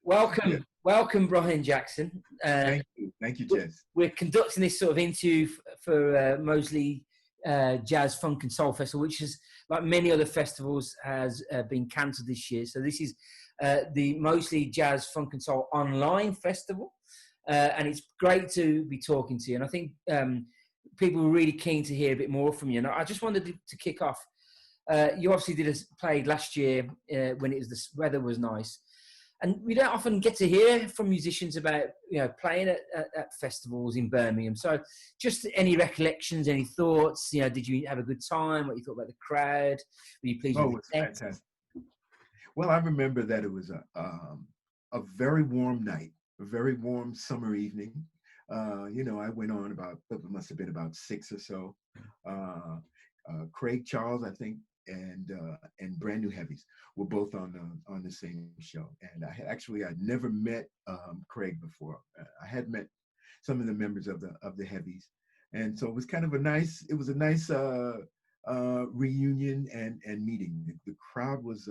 Welcome, Yeah, welcome, Brian Jackson. thank you, Jez. We're conducting this sort of interview for Moseley Jazz Funk and Soul Festival, which is, like many other festivals, has been cancelled this year. So this is the Moseley Jazz Funk and Soul online festival, and it's great to be talking to you. And I think people were really keen to hear a bit more from you. And I just wanted to kick off. You obviously played last year when the weather was nice. And we don't often get to hear from musicians about, playing at festivals in Birmingham. So just any recollections, any thoughts? Did you have a good time? What you thought about the crowd? Were you pleased with It's the set? fantastic. Well, I remember that it was a very warm night, a very warm summer evening. I went on it must have been about 6 or so. Craig Charles, I think, and Brand New Heavies were both on the same show. And I'd never met Craig before. I had met some of the members of the Heavies, and so it was kind of a nice reunion and meeting. The crowd was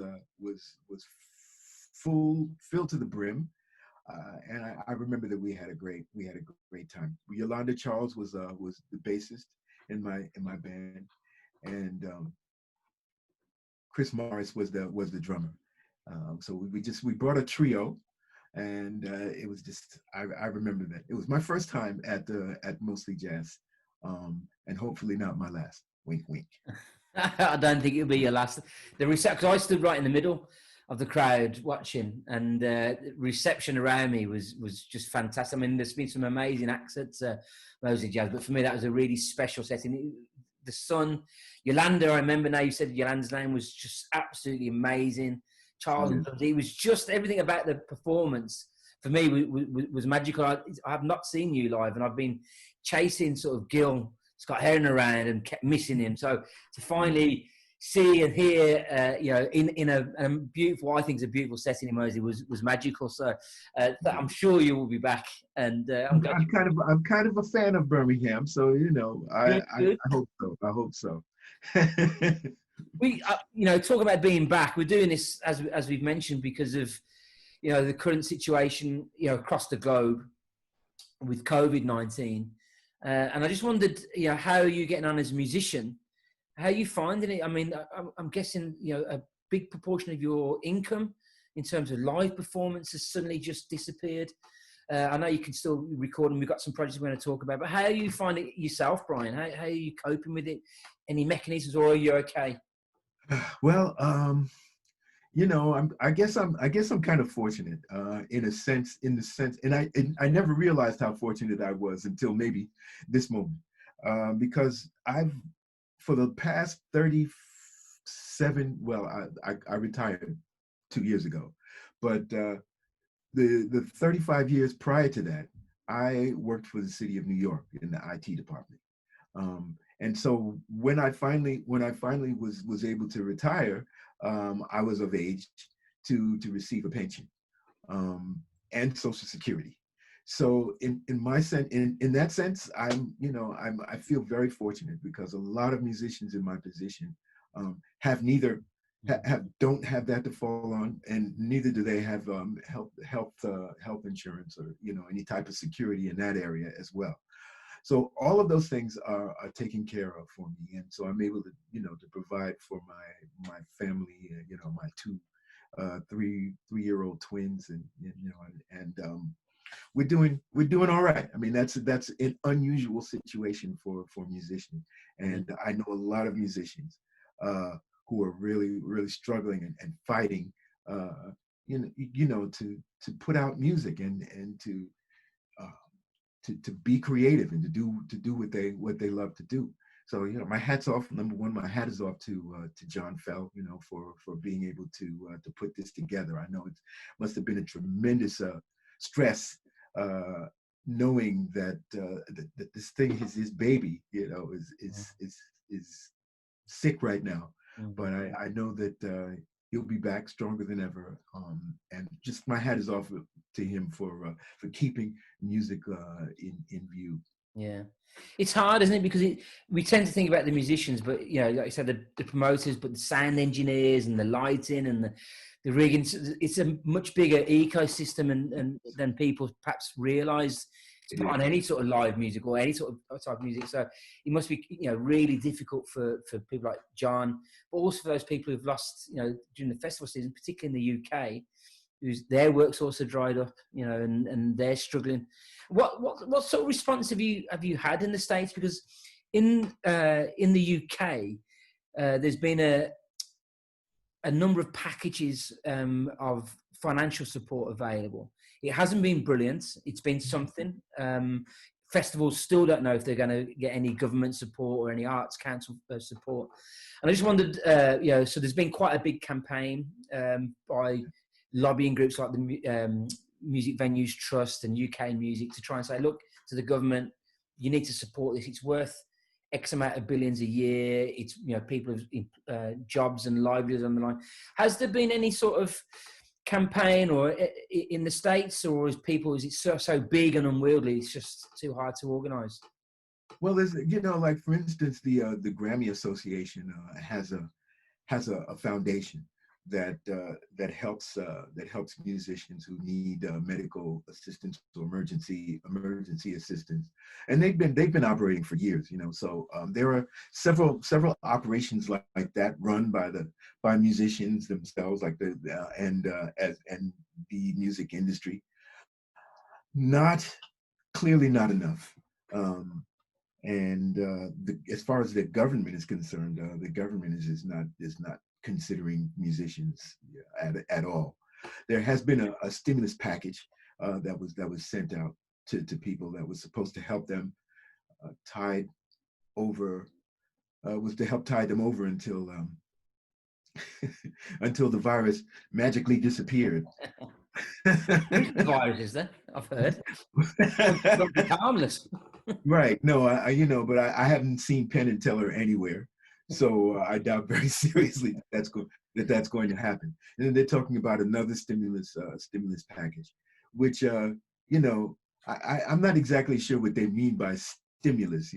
filled to the brim. And I remember that we had a great time. Yolanda Charles was the bassist in my band, and Chris Morris was the drummer. So we brought a trio, and it was just I remember that it was my first time at Mostly Jazz, and hopefully not my last. Wink, wink. I don't think it'll be your last. The reception, because I stood right in the middle of the crowd watching, and the reception around me was just fantastic. I mean, there's been some amazing acts at Moseley Jazz, but for me, that was a really special setting. The sun, Yolanda, I remember now, you said Yolanda's name, was just absolutely amazing. Charles, it was just everything about the performance for me was magical. I have not seen you live, and I've been chasing sort of Gil Scott Heron around and kept missing him. So to finally see and hear, in a beautiful, I think it's a beautiful setting in Moseley, was magical. So I'm sure you will be back, and I'm kind of a fan of Birmingham, so I good. hope so. I hope so. We, talk about being back. We're doing this as we've mentioned because of, the current situation, across the globe with COVID-19. And I just wondered, how are you getting on as a musician? How are you finding it? I mean, I'm guessing, a big proportion of your income in terms of live performance has suddenly just disappeared. I know you can still record, and we've got some projects we're going to talk about, but how are you finding it yourself, Brian? How are you coping with it? Any mechanisms, or are you okay? Well, I guess I'm kind of fortunate in the sense, and I never realized how fortunate I was until maybe this moment, because for the past 37, well, I retired 2 years ago, but the 35 years prior to that, I worked for the city of New York in the IT department. And so when I finally was able to retire, I was of age to receive a pension and Social Security. So in that sense, I feel very fortunate, because a lot of musicians in my position have neither don't have that to fall on, and neither do they have health insurance, or any type of security in that area as well. So all of those things are taken care of for me, and so I'm able to to provide for my family, my two 3-year-old twins, and we're doing all right. I mean, that's an unusual situation for musicians, and I know a lot of musicians who are really struggling and fighting, to put out music and to be creative and to do what they love to do. So my hat's off. Number one, my hat is off to John Fell, for being able to put this together. I know it must have been a tremendous stress, knowing that this thing, his baby, is sick right now. But I know that he'll be back stronger than ever. And just my hat is off to him for keeping music in view. Yeah, it's hard, isn't it? Because we tend to think about the musicians, but like you said, the promoters, but the sound engineers and the lighting and the rigging. It's a much bigger ecosystem, and than people perhaps realise to It put on is. any sort of live music or any sort of type of music. So it must be really difficult for people like John, but also for those people who've lost during the festival season, particularly in the UK, whose their work's also dried up, and they're struggling. What sort of response have you had in the States? Because in the UK, there's been a number of packages of financial support available. It hasn't been brilliant. It's been something. Festivals still don't know if they're going to get any government support or any Arts Council support. And I just wondered, so there's been quite a big campaign by lobbying groups like the Music Venues Trust and UK Music to try and say, look, to the government, you need to support this. It's worth X amount of billions a year. It's people have jobs and livelihoods on the line. Has there been any sort of campaign or in the States, or is it so big and unwieldy it's just too hard to organise? Well, there's like for instance, the Grammy Association has a foundation that helps musicians who need medical assistance or emergency assistance, and they've been operating for years. So there are several operations like that run by musicians themselves, like and the music industry. Clearly not enough. And as far as the government is concerned, the government is not considering musicians at all. There has been a stimulus package that was sent out to people that was supposed to help them tide over was to help tide them over until until the virus magically disappeared. The virus is there, I've heard. Don't be harmless. Right. No, but I haven't seen Penn and Teller anywhere, so I doubt very seriously that's going to happen. And then they're talking about another stimulus package, which I'm not exactly sure what they mean by stimulus,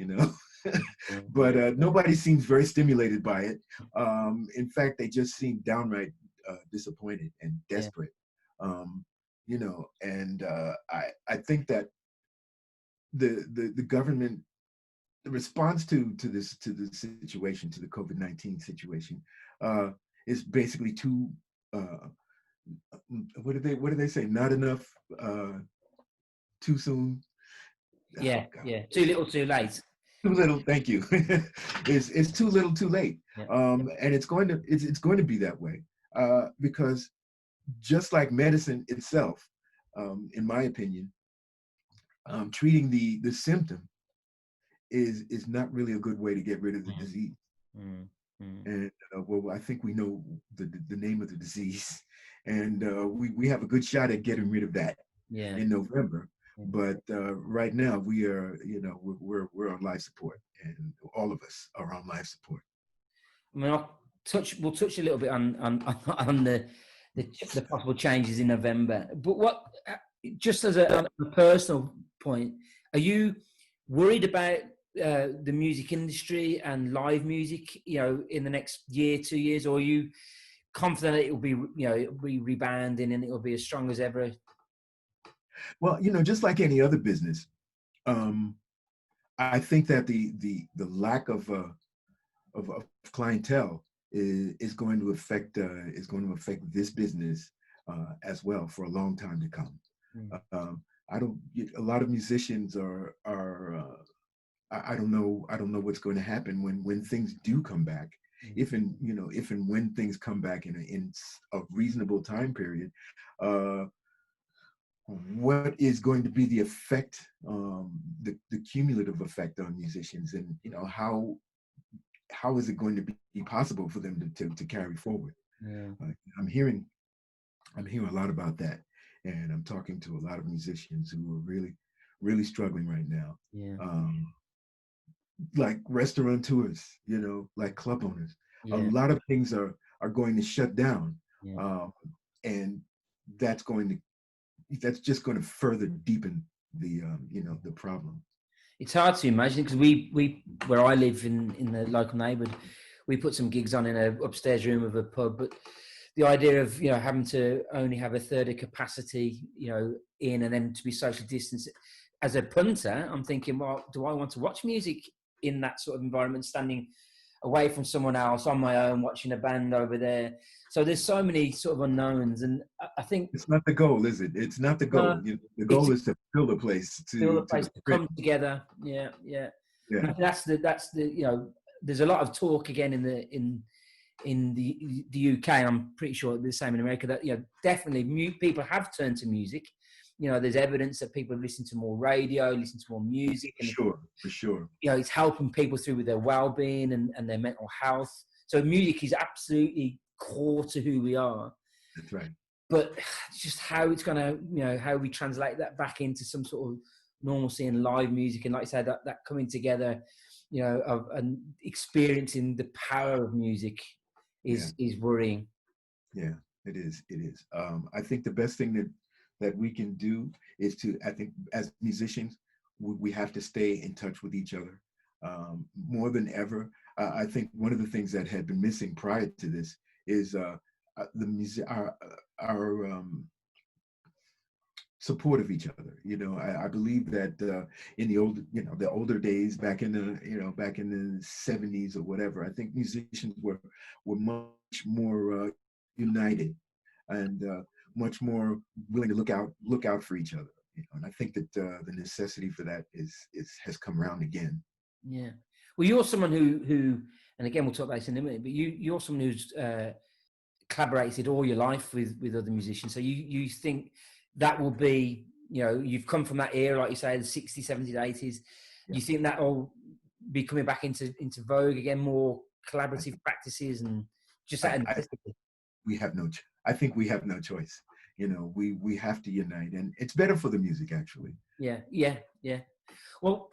but nobody seems very stimulated by it. In fact, they just seem downright disappointed and desperate. And I think that the government, the response to this situation, to the COVID-19 situation, is basically too what do they say? Not enough, too soon. Yeah, too little, too late. Too little. Thank you. It's too little, too late. Yeah. And it's going to be that way because just like medicine itself, in my opinion, treating the symptom is not really a good way to get rid of the disease. And well, I think we know the name of the disease, and we have a good shot at getting rid of that in November. But right now we are, we're on life support, and all of us are on life support. I mean, we'll touch a little bit on the possible changes in November. But what, just as a personal point, are you worried about the music industry and live music, in the next year, 2 years, or are you confident that it'll be rebounding and it'll be as strong as ever? Well, just like any other business, I think that the lack of clientele is going to affect this business as well for a long time to come. A lot of musicians are I don't know what's going to happen when things do come back. If and when things come back in a reasonable time period, what is going to be the effect, the cumulative effect on musicians, and how is it going to be possible for them to carry forward? I'm hearing a lot about that, and I'm talking to a lot of musicians who are really struggling right now. Like restaurateurs, like club owners. A lot of things are going to shut down, and that's just going to further deepen the problem. It's hard to imagine because we where I live in the local neighbourhood, we put some gigs on in a upstairs room of a pub, but the idea of having to only have a third of capacity in and then to be socially distanced as a punter, I'm thinking, well, do I want to watch music in that sort of environment, standing away from someone else on my own, watching a band over there? So there's so many sort of unknowns, and I think it's not the goal, is it? It's not the goal. The goal is to fill the place, to come together. Yeah. Yeah. And that's the there's a lot of talk again in the UK. I'm pretty sure the same in America, that definitely people have turned to music. There's evidence that people listen to more radio, listen to more music, and for sure. It's helping people through with their well-being and their mental health. So music is absolutely core to who we are. That's right. But just how it's going to, how we translate that back into some sort of normalcy and live music, and like I said, that coming together, of and experiencing the power of music is worrying. Yeah, it is. It is. I think the best thing that we can do is I think as musicians, we have to stay in touch with each other more than ever. I think one of the things that had been missing prior to this is the music, our support of each other. I believe that in the older days, back in the 70s or whatever, I think musicians were much more united and much more willing to look out for each other. And I think that the necessity for that has come around again. Yeah. Well, you're someone who, and again we'll talk about this in a minute, but you're someone who's collaborated all your life with other musicians. So you think that will be, you've come from that era, like you say, the 60s, 70s, 80s. You think that will be coming back into vogue again, more collaborative practices and just that? I think we have no choice. We have to unite, and it's better for the music, actually. Yeah. Well,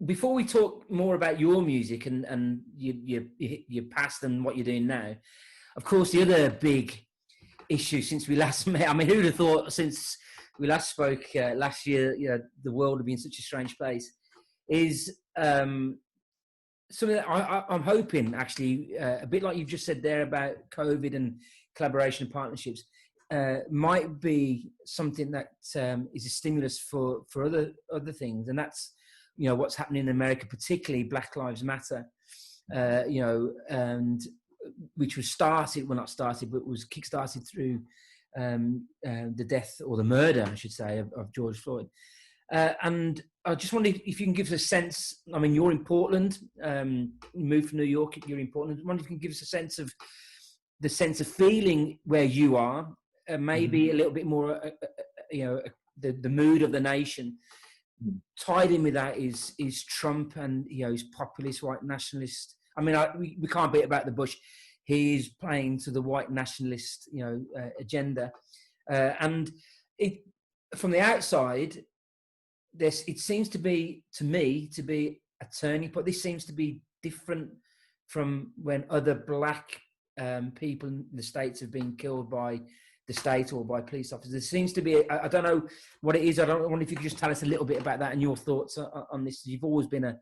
before we talk more about your music and your past and what you're doing now, of course, the other big issue since we last met, I mean, who'd have thought since we last spoke last year, the world would be in such a strange place, is something that I'm hoping, actually, a bit like you've just said there about COVID and collaboration and partnerships, might be something that is a stimulus for other things. And that's, what's happening in America, particularly Black Lives Matter, and which was not started, but was kickstarted through the death, or the murder, I should say, of George Floyd. And I just wondered if you can give us a sense. I mean, you're in Portland, you moved from New York, you're in Portland. I wonder if you can give us a sense of feeling where you are, maybe a little bit more, the mood of the nation. Tied in with that is Trump and his populist white nationalist. I mean, we can't beat about the bush. He's playing to the white nationalist, agenda, and from the outside, it seems to be, to me, to be a turning point. This seems to be different from when other black people in the States have been killed by the state or by police officers. There seems to be, I don't know what it is. I wonder if you could just tell us a little bit about that and your thoughts on this. You've always been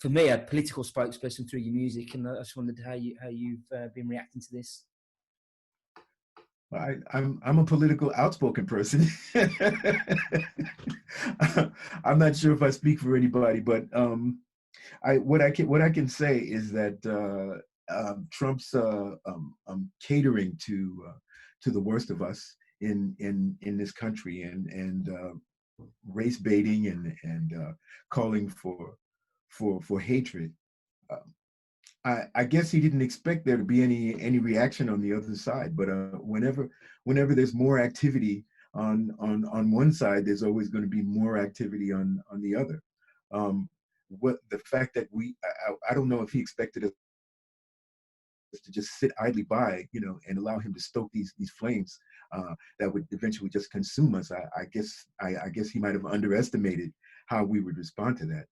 for me, a political spokesperson through your music, and I just wondered how you've been reacting to this. I'm a political outspoken person. I'm not sure if I speak for anybody, but what I can say is that Trump's catering to the worst of us in this country, and race baiting and calling for hatred. I guess he didn't expect there to be any reaction on the other side, but whenever there's more activity on one side, there's always going to be more activity on the other. What the fact that I don't know if he expected us to just sit idly by, and allow him to stoke these flames that would eventually just consume us. I guess he might have underestimated how we would respond to that.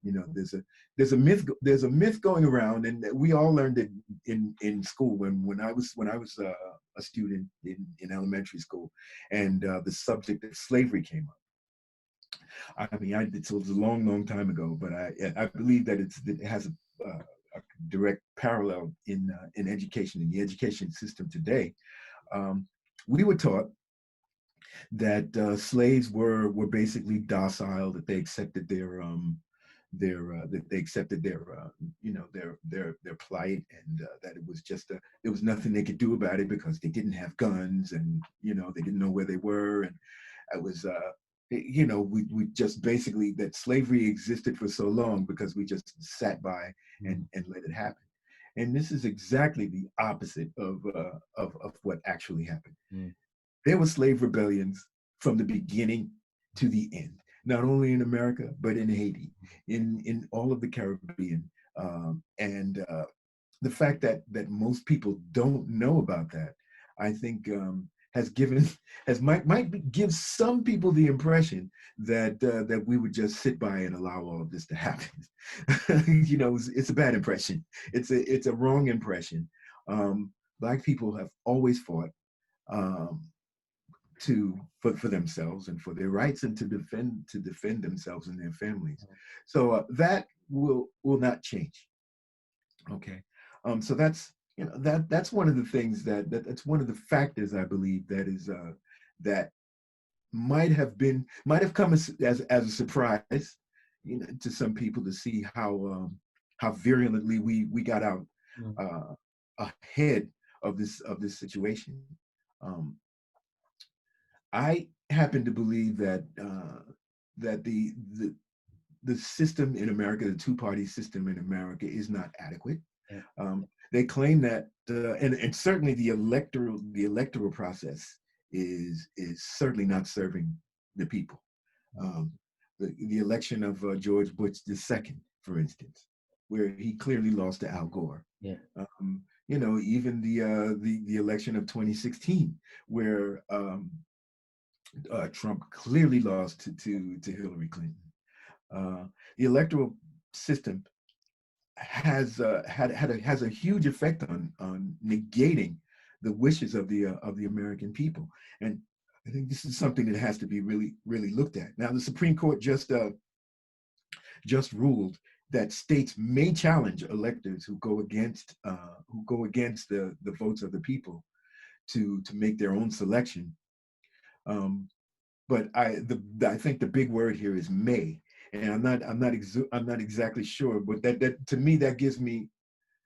There's a myth going around, and we all learned it in school when I was a student in elementary school, and the subject of slavery came up. I mean, it was a long, long time ago, but I believe that it has a direct parallel in education, in the education system today. Um, we were taught that slaves were basically docile, that they accepted that they accepted their plight, and that there was nothing they could do about it because they didn't have guns, and they didn't know where they were, and it was we just basically, that slavery existed for so long because we just sat by and let it happen. And this is exactly the opposite of what actually happened. There were slave rebellions from the beginning to the end, not only in America, but in Haiti, in all of the Caribbean. And the fact that most people don't know about that, I think, might give some people the impression that we would just sit by and allow all of this to happen. It's a bad impression. It's a wrong impression. Black people have always fought for themselves and for their rights, and to defend themselves and their families. So that will not change. Okay, so that's one of the things that's one of the factors, I believe, that might have come as a surprise, to some people, to see how virulently we got out ahead of this situation. I happen to believe that the system in America, the two-party system in America, is not adequate. They claim that, and certainly the electoral process is certainly not serving the people. The election of George Bush II, for instance, where he clearly lost to Al Gore. Even the election of 2016, where Trump clearly lost to Hillary Clinton. The electoral system has a huge effect on negating the wishes of the American people, and I think this is something that has to be really, really looked at. Now, the Supreme Court just ruled that states may challenge electors who go against the votes of the people to make their own selection. But I think the big word here is may, and I'm not exactly sure, but that to me, that gives me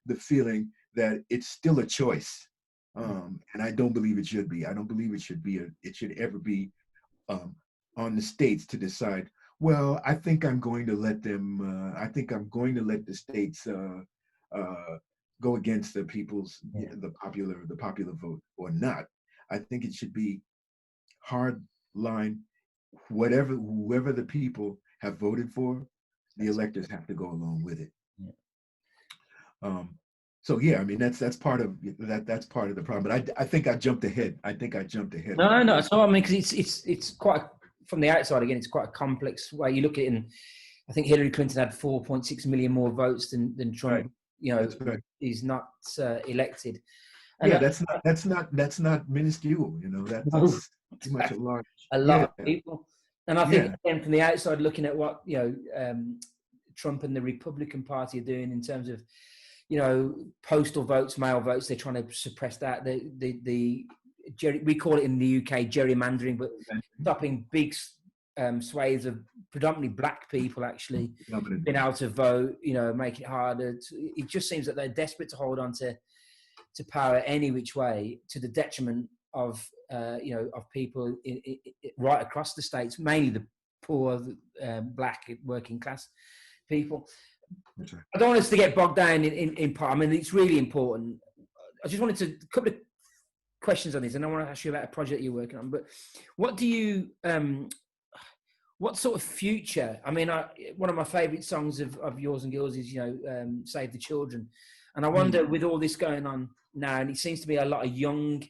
the feeling that it's still a choice, and I don't believe it should be. I don't believe it should ever be on the states to decide. Well, I think I'm going to let them. I think I'm going to let the states go against the the popular vote or not. I think it should be hard line. Whoever the people have voted for, the electors have to go along with it. So yeah, I mean that's part of that's part of the problem. But I think I jumped ahead. No. So I mean, because it's quite, from the outside, again, it's quite a complex way you look at it. And I think Hillary Clinton had 4.6 million more votes than Trump. Right. Is not elected. And yeah, that's not minuscule. That's pretty much a lot of people. And I think, again, from the outside looking at what Trump and the Republican Party are doing in terms of postal votes, mail votes, they're trying to suppress that. We call it in the UK gerrymandering, but stopping big swathes of predominantly black people actually being able to vote, make it harder. It just seems that they're desperate to hold on to power any which way, to the detriment of people right across the states, mainly the poor, black, working class people. Right. I don't want us to get bogged down in part. I mean, it's really important. I just wanted a couple of questions on this, and I want to ask you about a project you're working on. But what do you, what sort of future? I mean, one of my favourite songs of yours and girls is, Save the Children. And I wonder, with all this going on now, and it seems to be a lot of younger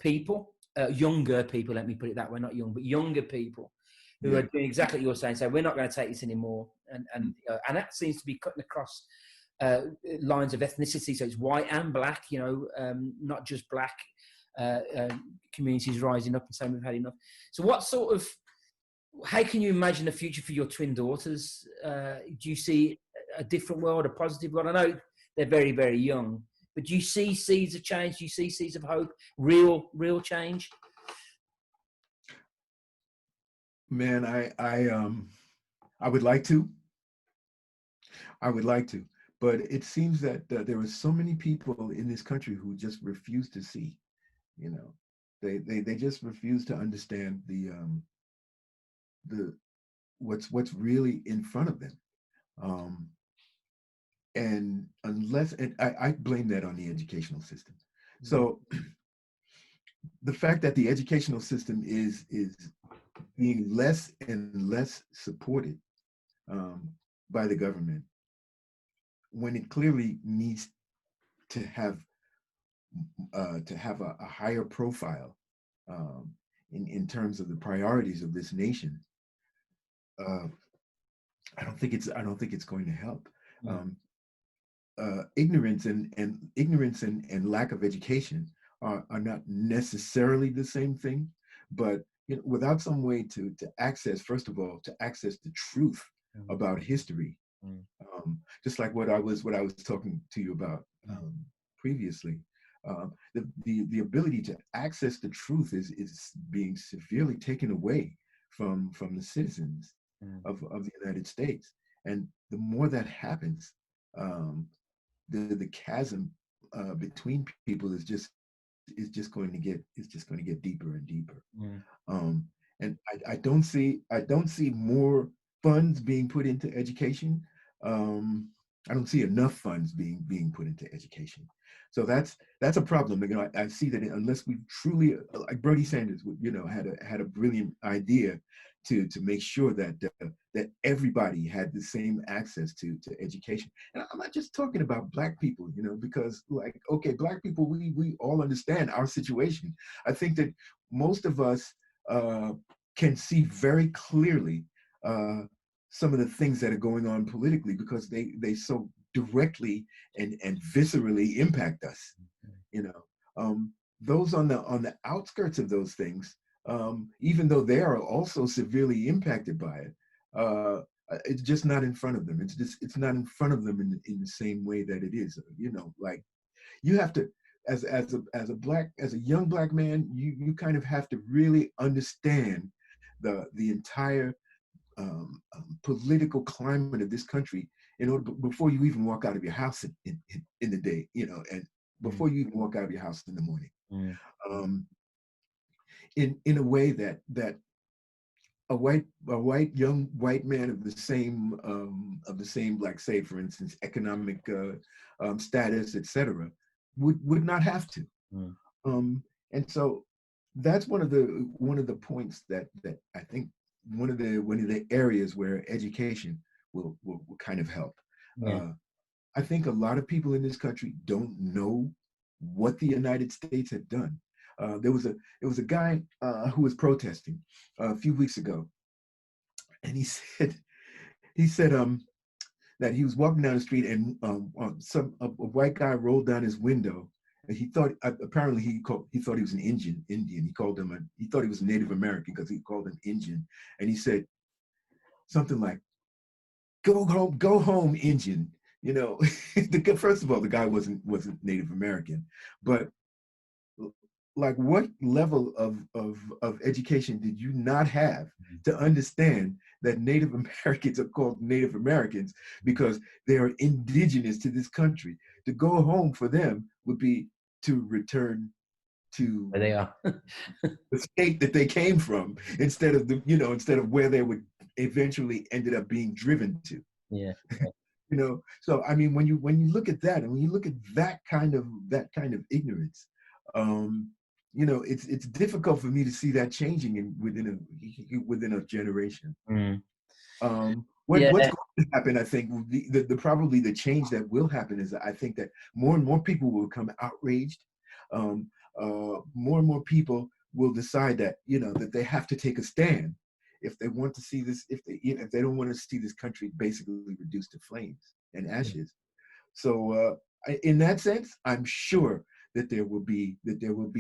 people, let me put it that way, not young, but younger people who are doing exactly what you're saying. So we're not going to take this anymore. And that seems to be cutting across lines of ethnicity. So it's white and black, not just black communities rising up and saying we've had enough. So what sort of how can you imagine a future for your twin daughters? Do you see a different world, a positive world? I know they're very, very young, but do you see seeds of change? Do you see seeds of hope? Real change? Man, I would like to. I would like to, but it seems that there are so many people in this country who just refuse to see. You know, they just refuse to understand the what's really in front of them. Um, and unless and I blame that on the educational system. So the fact that the educational system is being less and less supported um, by the government when it clearly needs to have a higher profile um, in terms of the priorities of this nation. Uh, I don't think it's going to help. Um, ignorance and lack of education are not necessarily the same thing, but without some way to access, first of all, to access the truth about history, just like what I was talking to you about previously. The ability to access the truth is being severely taken away from the citizens of the United States, and the more that happens, the chasm between people is just going to get deeper and deeper. Um, and I don't see more funds being put into education. I don't see enough funds being put into education. So that's a problem. I see that unless we truly, like Bernie Sanders, had a brilliant idea to make sure that everybody had the same access to education. And I'm not just talking about Black people, because like, okay, Black people, we all understand our situation. I think that most of us can see very clearly some of the things that are going on politically because they so directly and viscerally impact us. You know, those on the outskirts of those things, even though they are also severely impacted by it, it's just not in front of them. It's not in front of them in the same way that it is. Like you have to, as a young Black man, you kind of have to really understand the entire political climate of this country in order before you even walk out of your house in the day, and before you even walk out of your house in the morning. In a way that a white young white man of the same, like, say, for instance, economic status, etc., would not have to. And so that's one of the points that I think one of the areas where education will kind of help. I think a lot of people in this country don't know what the United States had done. There was a guy who was protesting a few weeks ago, and he said that he was walking down the street and a white guy rolled down his window. And he thought apparently he thought he was an Indian. He thought he was a Native American because he called him Indian. And he said something like, go home, Indian." First of all, the guy wasn't Native American, but like, what level of education did you not have to understand that Native Americans are called Native Americans because they are indigenous to this country? To go home for them would be to return to Where they are. the state that they came from instead of where they would eventually ended up being driven to. Yeah. So I mean, when you look at that, and when you look at that kind of ignorance, it's difficult for me to see that changing within a generation. What's going to happen, I think, the probably the change that will happen is that I think that more and more people will become outraged. More and more people will decide that that they have to take a stand if they want to see this, if they don't want to see this country basically reduced to flames and ashes. So in that sense, I'm sure that there will be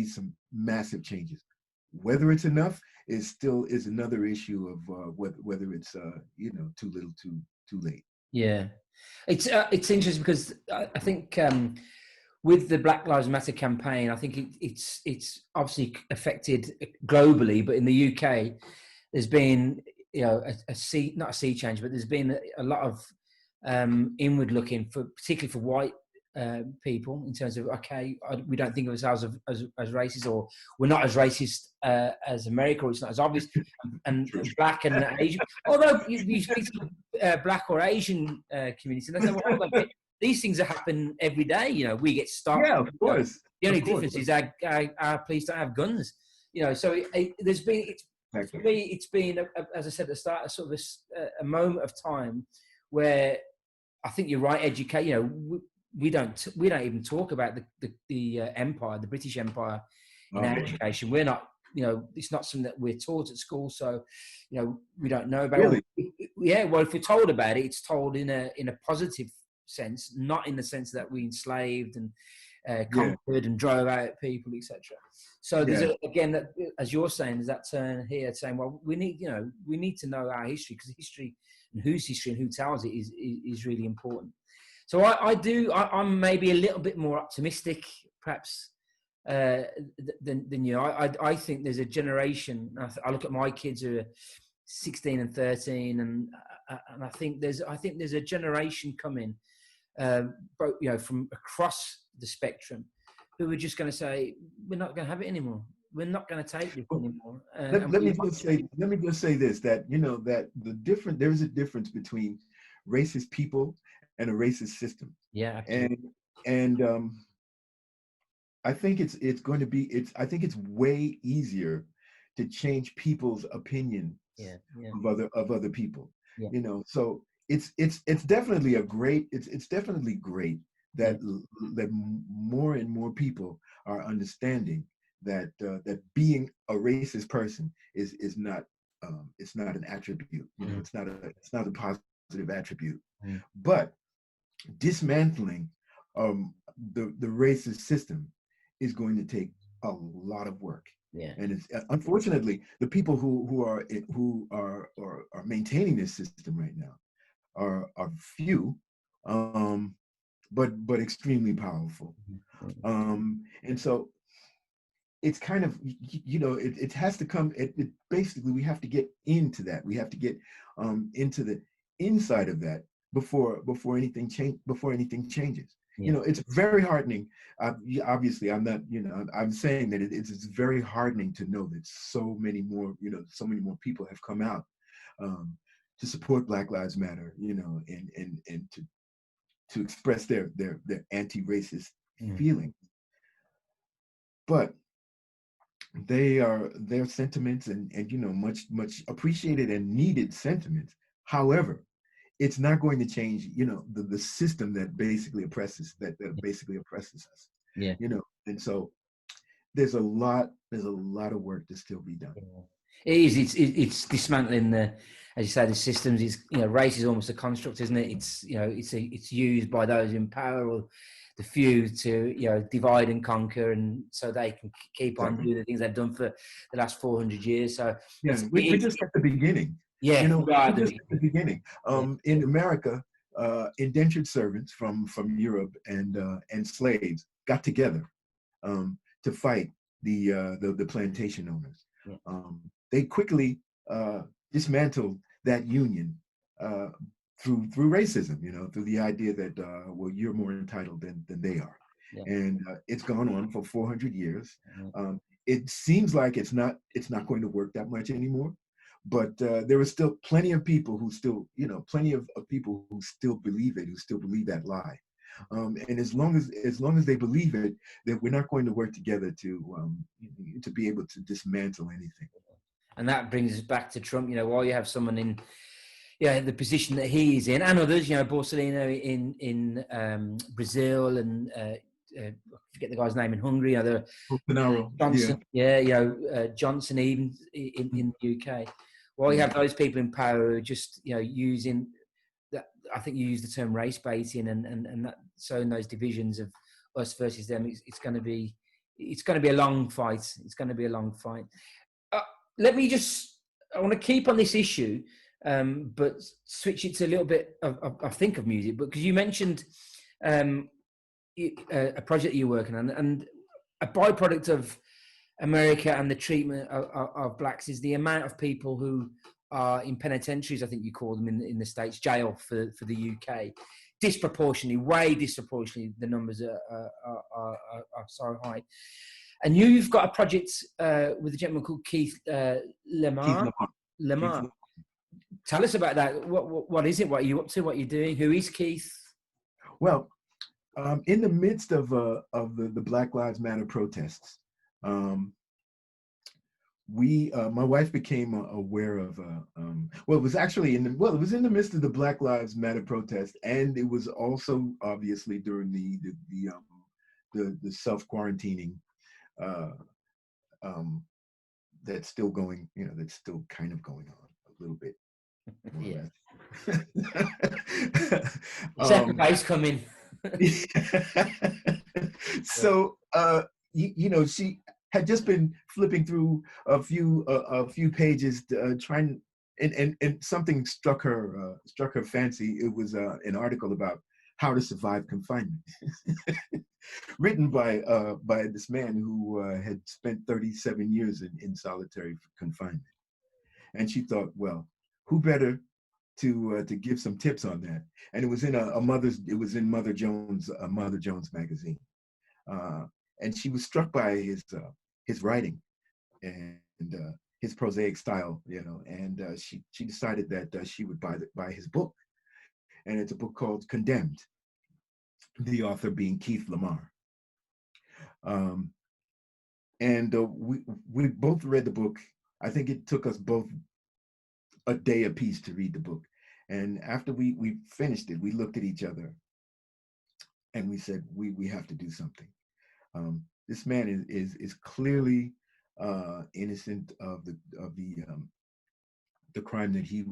some massive changes. whether it's enough is another issue of whether it's too little, too late. Yeah, it's interesting because I think with the Black Lives Matter campaign, I think it's obviously affected globally, but in the UK, there's been not a sea change, but there's been a lot of inward looking particularly for white people in terms of we don't think of ourselves as racist, or we're not as racist as America, or it's not as obvious, and black and Asian. Although you speak to black or Asian communities, and they say, well, these things that happen every day. We get stopped. Yeah, of course. The only difference is our police don't have guns. So there's been for me, it's been as I said at the start, a sort of a moment of time where I think you're right. Educate. We don't even talk about the empire, the British Empire, in our education. We're not. It's not something that we're taught at school. So, we don't know about. Really? Yeah. Well, if we're told about it, it's told in a positive sense, not in the sense that we enslaved and conquered and drove out people, etc. So there's again, that, as you're saying, there's that turn here saying, well, we need to know our history, because history and whose history and who tells it is really important. So I'm maybe a little bit more optimistic, perhaps, than you. I think there's a generation. I look at my kids who are 16 and 13, and I think there's a generation coming, from across the spectrum, who are just going to say, we're not going to have it anymore. We're not going to take this anymore. Let me just say this, that that there's a difference between racist people and a racist system. Yeah, absolutely. And I think I think it's way easier to change people's opinion of other people. Yeah. So it's definitely it's definitely great that more and more people are understanding that being a racist person is not it's not an attribute. It's not a positive attribute. But dismantling the racist system is going to take a lot of work. Yeah. And it's unfortunately the people who are maintaining this system right now are few, but extremely powerful. And so it's kind of, it has to come, basically we have to get into that. We have to get into the inside of that before anything changes. Yeah. It's very heartening. Obviously, I'm not, I'm saying that it's very heartening to know that so many more people have come out to support Black Lives Matter, and to express their anti-racist feelings. But their sentiments and much appreciated and needed sentiments. However, it's not going to change, the system that basically oppresses us. Yeah. And so there's a lot of work to still be done. It is. It's dismantling as you say, the systems. It's race is almost a construct, isn't it? It's it's used by those in power or the few to divide and conquer, and so they can keep on doing the things they've done for the last 400 years. So we're just at the beginning. Yeah, we're just at the beginning. In America, indentured servants from Europe and slaves got together to fight the plantation owners. Yeah. They quickly dismantled that union through racism, through the idea that you're more entitled than they are. Yeah. And it's gone on for 400 years. It seems like it's not going to work that much anymore. But there are still plenty of people who still, people who still believe it, who still believe that lie. And as long as they believe it, that we're not going to work together to be able to dismantle anything. And that brings us back to Trump. While you have someone in, the position that he is in, and others, Borsellino in Brazil, and I forget the guy's name in Hungary. Johnson, Johnson even in the UK. While you have those people in power who are just using that, I think you use the term race baiting, and that, so in those divisions of us versus them, it's going to be a long fight. It's going to be a long fight. let me just, I want to keep on this issue, but switch it to a little bit I think of music, but because you mentioned a project you're working on, and a byproduct of America and the treatment of blacks is the amount of people who are in penitentiaries, I think you call them in the States, jail for the UK. Disproportionately, way disproportionately, the numbers are so high. And you've got a project with a gentleman called Keith Lamar. Keith Lamar. Tell us about that. What is it? What are you up to? What are you doing? Who is Keith? Well, in the midst of the Black Lives Matter protests, my wife became aware of well, it was actually it was in the midst of the Black Lives Matter protest, and it was also obviously during the self-quarantining that's still going, that's still kind of going on a little bit. Yeah. Second base coming. So she had just been flipping through a few pages, trying, and something struck her fancy. It was an article about how to survive confinement, written by this man who had spent 37 years in solitary confinement. And she thought, well, who better to give some tips on that? And it was in Mother Jones magazine, and she was struck by his writing and his prosaic style, and she decided that she would buy his book, and it's a book called Condemned, the author being Keith Lamar. And we both read the book. I think it took us both a day apiece to read the book. And after we finished it, we looked at each other and we said, we have to do something. This man is clearly innocent of the crime that he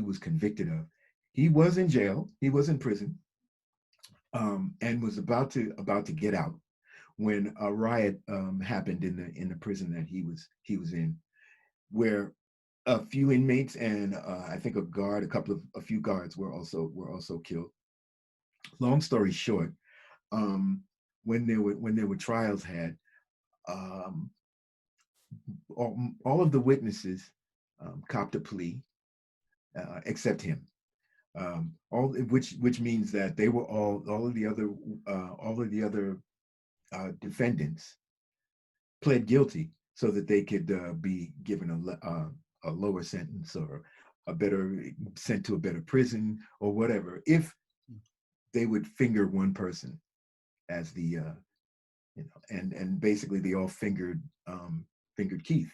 was convicted of. He was in jail. He was in prison, and was about to get out when a riot happened in the prison that he was in, where a few inmates and I think a few guards were also killed. Long story short, when there were trials had, all of the witnesses copped a plea, except him. Which means that they were all of the other defendants pled guilty so that they could be given a lower sentence, or sent to a better prison or whatever, if they would finger one person as the and basically they all fingered Keith.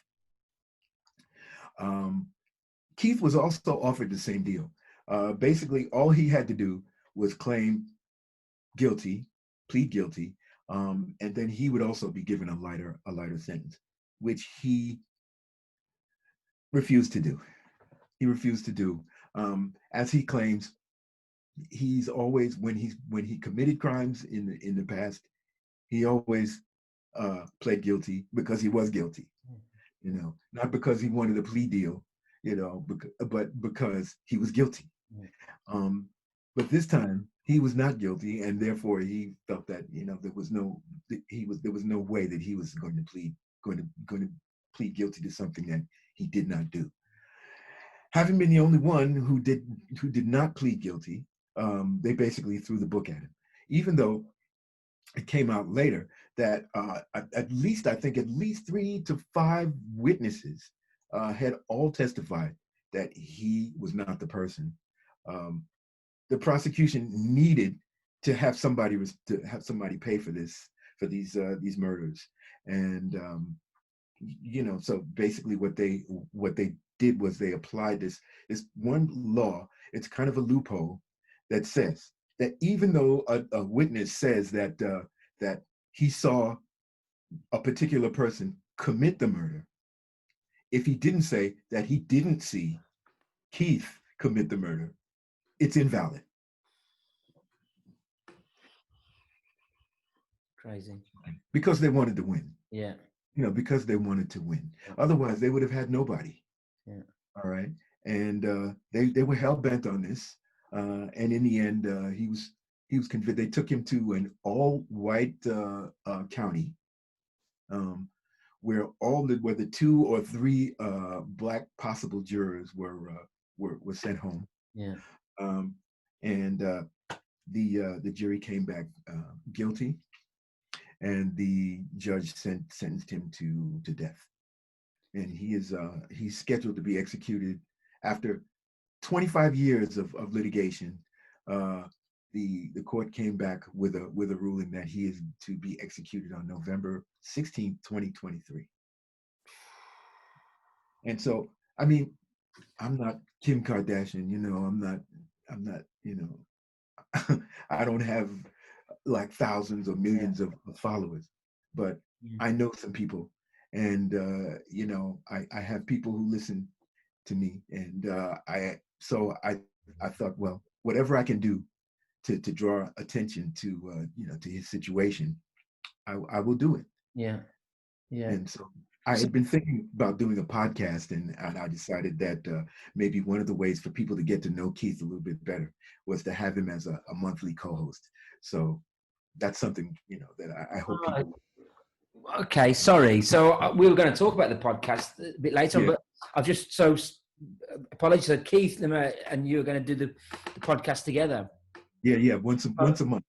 Keith was also offered the same deal. Basically, all he had to do was plead guilty, and then he would also be given a lighter sentence, which he refused to do. As he claims, he's always, when he committed crimes in the past, he always pled guilty because he was guilty, not because he wanted a plea deal, but because he was guilty. But this time he was not guilty, and therefore he felt that there was no way that he was going to plead guilty to something that he did not do. Having been the only one who did not plead guilty, they basically threw the book at him, even though it came out later that at least 3 to 5 witnesses had all testified that he was not the person. The prosecution needed to have somebody pay for these murders, and so basically what they did was they applied this one law. It's kind of a loophole that says that even though a witness says that he saw a particular person commit the murder, if he didn't say that he didn't see Keith commit the murder, it's invalid. Crazy. Because they wanted to win. Yeah. because they wanted to win. Otherwise, they would have had nobody. Yeah. All right, and they were hell bent on this, and in the end, he was convinced. They took him to an all white county, um, where the two or three black possible jurors were sent home. Yeah. Um, and the jury came back guilty, and the judge sentenced him to death. And he's scheduled to be executed after 25 years of litigation. Uh, the court came back with a ruling that he is to be executed on November 16th, 2023. And so, I mean, I'm not Kim Kardashian, I'm not, I don't have like thousands or millions of followers, but I know some people, and I have people who listen to me, and I thought, well, whatever I can do to draw attention to his situation, I will do it. Yeah. Yeah. And so I had been thinking about doing a podcast, and I decided that maybe one of the ways for people to get to know Keith a little bit better was to have him as a monthly co-host. So that's something that I hope people. Okay, sorry. So we were going to talk about the podcast a bit later on, but I've just apologies. So Keith and you are going to do the podcast together. Yeah, once a month.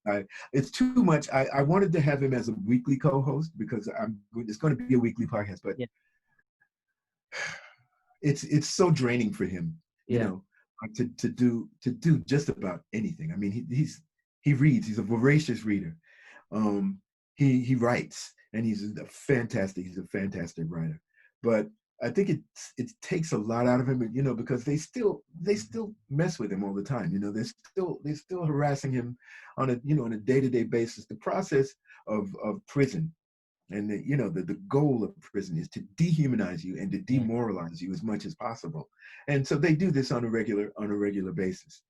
It's too much. I wanted to have him as a weekly co-host because it's going to be a weekly podcast, but it's so draining for him, to do just about anything. I mean, he reads. He's a voracious reader. He writes, and he's a fantastic writer. But I think it takes a lot out of him, because they still mess with him all the time. They're still harassing him on a day-to-day basis. The process of prison, and the goal of prison is to dehumanize you and to demoralize you as much as possible. And so they do this on a regular basis.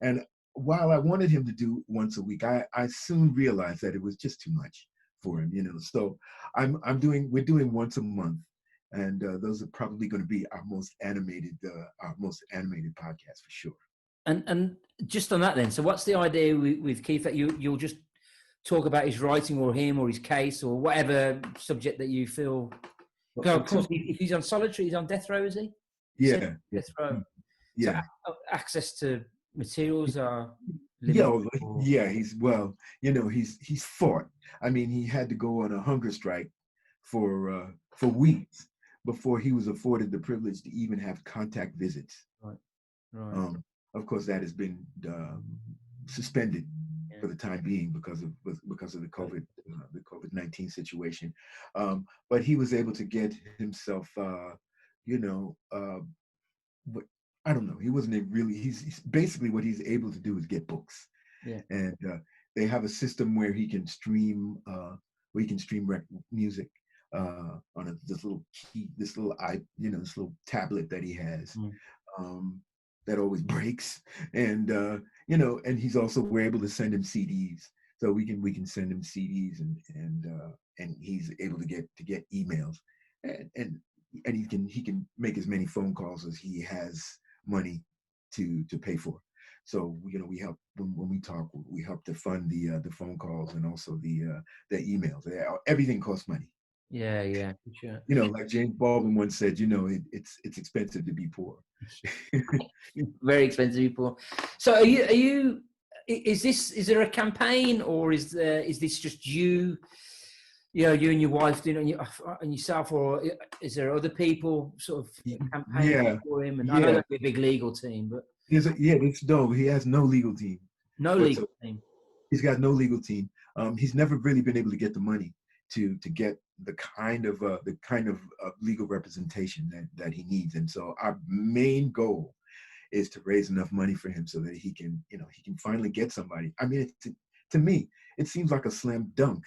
And while I wanted him to do once a week, I soon realized that it was just too much for him. So we're doing once a month. And those are probably going to be our most animated podcast for sure. And just on that then, so what's the idea with Keith, that you'll just talk about his writing or him or his case or whatever subject that you feel? Of course, if he's on solitary, he's on death row, is he? Yeah. Death row. Yeah. So access to materials are he's fought. I mean, he had to go on a hunger strike for weeks before he was afforded the privilege to even have contact visits. Right. Of course, that has been suspended for the time being because of the COVID-19 situation. But he was able to get himself, I don't know. He wasn't really. He's basically what he's able to do is get books. Yeah. And they have a system where he can stream music on this little tablet that he has, that always breaks, and and he's also, we're able to send him CDs, so we can send him CDs, and he's able to get emails, and he can make as many phone calls as he has money to pay for. So we help when we talk. We help to fund the phone calls and also the emails. Everything costs money. Yeah, for sure. Like James Baldwin once said, it's expensive to be poor. Very expensive to be poor. So are you? Is there a campaign, or is this just you? You and your wife doing it, and yourself, or is there other people sort of campaigning for him? And I know that'd be a big legal team, but he has no legal team. No legal team. He's got no legal team. He's never really been able to get the money to get the kind of legal representation that he needs. And so our main goal is to raise enough money for him so that he can finally get somebody. I mean, to me, it seems like a slam dunk,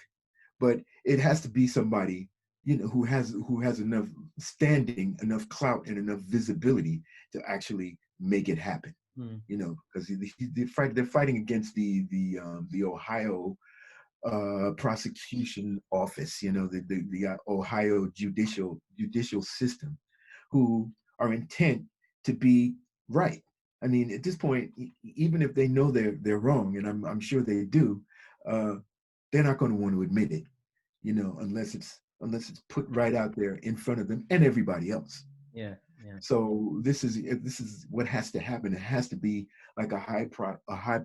but it has to be somebody who has enough standing, enough clout, and enough visibility to actually make it happen. Because they're fighting against the Ohio prosecution office, the Ohio judicial system, who are intent to be right. I mean, at this point, even if they know they're wrong, and I'm sure they do, they're not going to want to admit it, unless it's put right out there in front of them and everybody else. Yeah, yeah. So this is what has to happen. It has to be like a high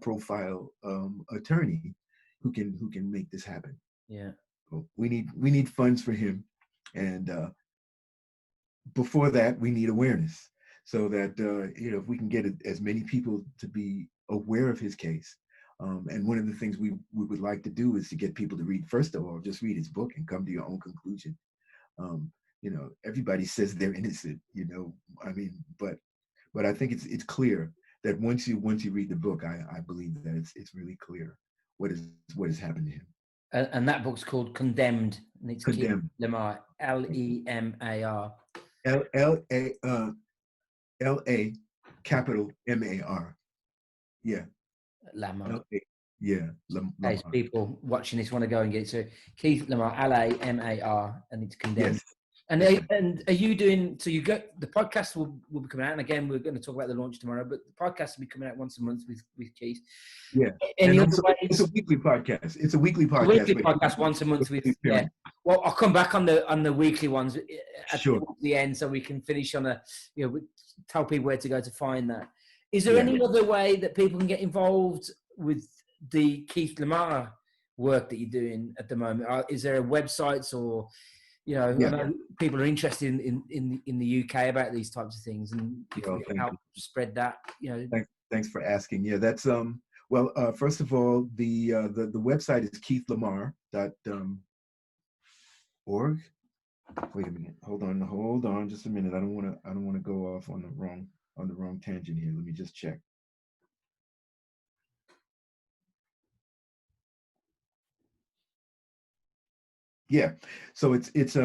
profile attorney who can make this happen. Yeah. So we need funds for him, and before that, we need awareness, so that if we can get as many people to be aware of his case. And one of the things we would like to do is to get people to read, first of all, just read his book and come to your own conclusion. Everybody says they're innocent, I mean, but I think it's clear that once you read the book, I believe that it's really clear what has happened to him. And that book's called Condemned, and it's Condemned. Keith Lamar, Lemar. L-A capital M-A-R. Yeah. Lamar. L-A, yeah. In case people watching this want to go and get it. So Keith Lamar, Lamar, and it's Condemned. Yes. And are you doing? So you got the podcast will be coming out, and again we're going to talk about the launch tomorrow. But the podcast will be coming out once a month with Keith. Yeah, it's a weekly podcast. It's a weekly podcast. Weekly podcast once a month with. Yeah. Well, I'll come back on the weekly ones at the end, so we can finish on tell people where to go to find that. Is there any other way that people can get involved with the Keith Lamar work that you're doing at the moment? Is there a websites or I know people are interested in the UK about these types of things, and you can help spread that. Thanks for asking. Yeah, that's well. First of all, the website is keithamar.org. Wait a minute. Hold on, just a minute. I don't want to go off on the wrong tangent here. Let me just check. Yeah, so it's his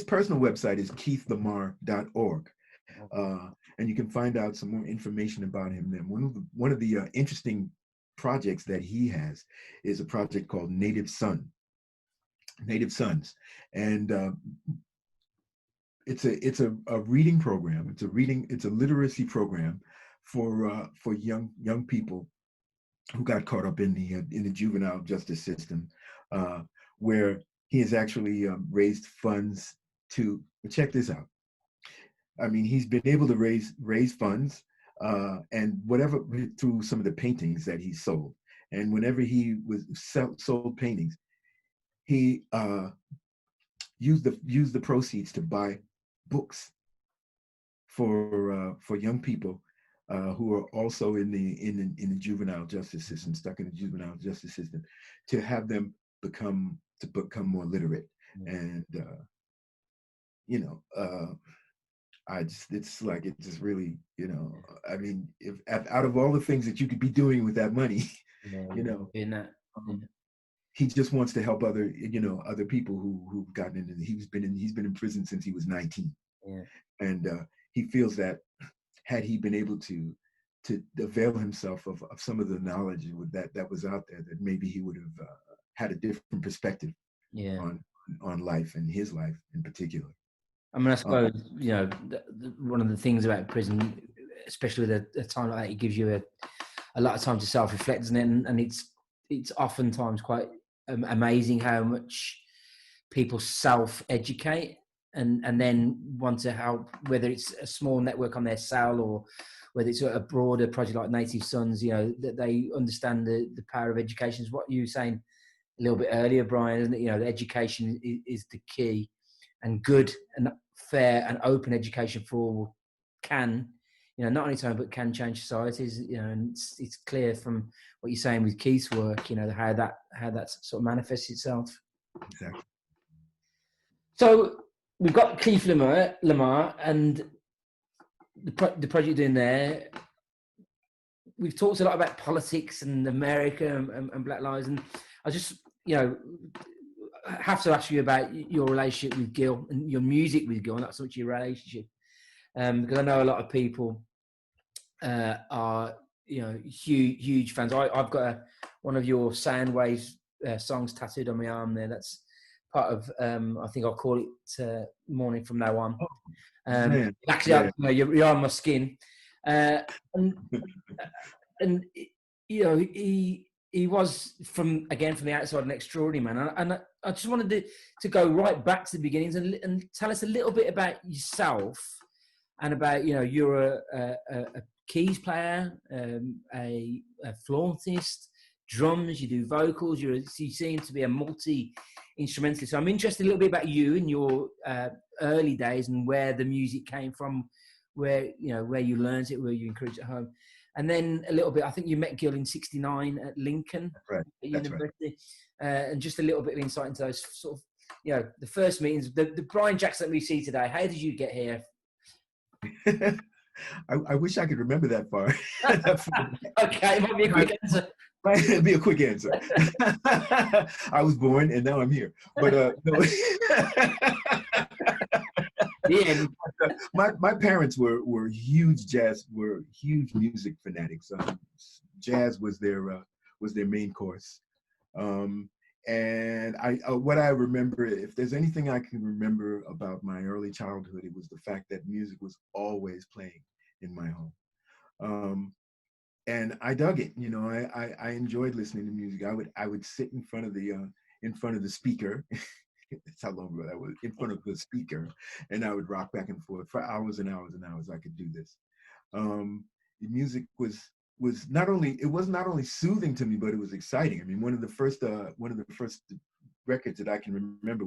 personal website is keithamar.org, and you can find out some more information about him there. One of the interesting projects that he has is a project called Native Sons, and it's a reading program. It's a literacy program for young people who got caught up in the juvenile justice system, where he has actually raised funds to check this out. I mean, he's been able to raise funds and whatever through some of the paintings that he sold. And whenever he sold paintings, he used the proceeds to buy books for young people who are also in the juvenile justice system, stuck in the juvenile justice system, to have them become more literate. And it's really, I mean, if out of all the things that you could be doing with that money, he just wants to help other people who've gotten into. He's been in prison since he was 19, and he feels that had he been able to avail himself of some of the knowledge that was out there, that maybe he would have had a different perspective on life, and his life in particular. I mean, I suppose one of the things about prison, especially with a time like that, it gives you a lot of time to self-reflect, isn't it? And it's oftentimes quite amazing how much people self-educate and then want to help, whether it's a small network on their cell or whether it's a broader project like Native Sons, that they understand the power of education. Is what you were saying a little bit earlier, Brian, isn't it? The education is the key, and good and fair and open education for all can, not only time, but can change societies, and it's clear from what you're saying with Keith's work, how that sort of manifests itself. Exactly. So we've got Keith Lamar and the project you're doing there. We've talked a lot about politics and America and Black Lives, and I just, have to ask you about your relationship with Gil and your music with Gil, not so much your relationship, because I know a lot of people are huge fans. I've got one of your Soundwaves songs tattooed on my arm there. That's part of, I think I'll call it Morning from Now On. Man, Actually, yeah. you're on my skin. And you know, he was from the outside an extraordinary man. And I just wanted to go right back to the beginnings and tell us a little bit about yourself and about, you know, you're a keys player, a flautist, drums, you do vocals, you seem to be a multi-instrumentalist. So I'm interested a little bit about you and your early days and where the music came from, where you learned it, where you encouraged at home. And then a little bit, I think you met Gil in '69 at Lincoln Right. at University. Right. And just a little bit of insight into those sort of, you know, the first meetings, the Brian Jackson that we see today. How did you get here? I wish I could remember that far. Okay, it might be a quick answer. It'd be a quick answer. I was born and now I'm here. But no. Yeah. My parents were huge music fanatics. Jazz was their main course. And what I remember, if there's anything I can remember about my early childhood, it was the fact that music was always playing in my home. And I dug it. You know, I enjoyed listening to music. I would sit in front of the speaker. That's how long ago that was. In front of the speaker, and I would rock back and forth for hours and hours and hours. I could do this. The music was not only soothing to me, but it was exciting. I mean, one of the first records that I can remember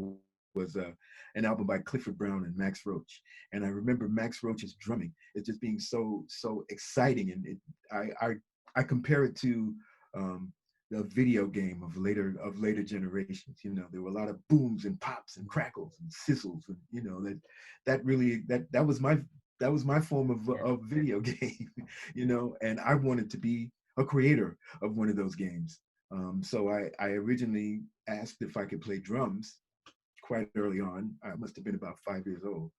was an album by Clifford Brown and Max Roach, and I remember Max Roach's drumming. It's just being so exciting, and I compare it to the video game of later generations. You know, there were a lot of booms and pops and crackles and sizzles, and you know that was my form of video game. You know, and I wanted to be a creator of one of those games. So I originally asked if I could play drums quite early on. I must have been about 5 years old,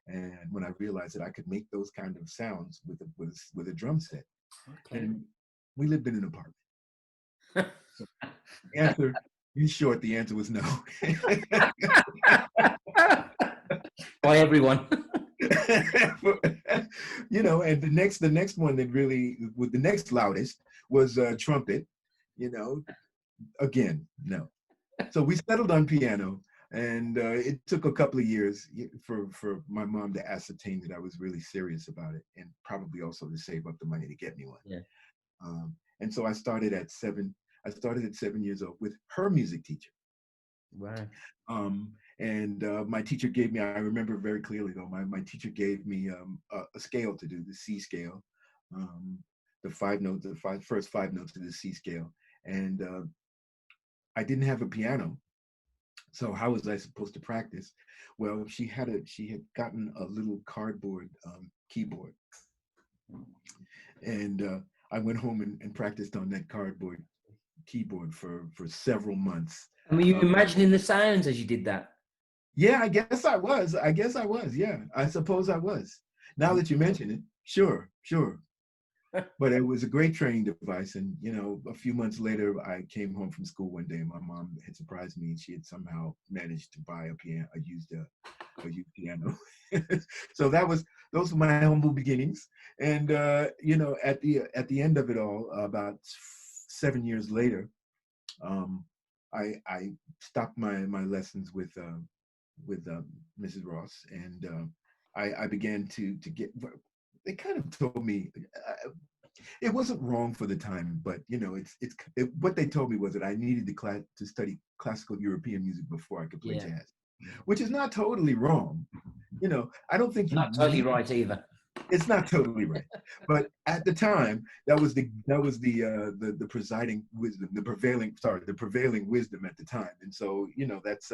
and when I realized that I could make those kind of sounds with a drum set. Okay. And we lived in an apartment. So the answer, in short, the answer was no. By everyone. You know, and the next one that really was the next loudest was trumpet. You know, again, no. So we settled on piano, and it took a couple of years for my mom to ascertain that I was really serious about it, and probably also to save up the money to get me one. Yeah. And so I started at 7 years old with her music teacher. Wow. And my teacher gave me, I remember very clearly though, my teacher gave me a scale to do, the C scale, the first five notes of the C scale. And I didn't have a piano. So how was I supposed to practice? Well, she had gotten a little cardboard keyboard. And I went home and practiced on that cardboard keyboard for several months. I mean, you imagining the sounds as you did that? Yeah, I guess I was. Yeah, I suppose I was. Now that you mention it, sure. But it was a great training device. And, you know, a few months later, I came home from school one day and my mom had surprised me and she had somehow managed to buy a used piano. So those were my humble beginnings. And, you know, at the end of it all, about 7 years later, I stopped my lessons with Mrs. Ross, and I began to get. They kind of told me it wasn't wrong for the time, but you know, what they told me was that I needed to study classical European music before I could play jazz, which is not totally wrong. You know, I don't think not totally right either. It's not totally right, but at the time, that was the presiding wisdom, the prevailing wisdom at the time, and so you know that's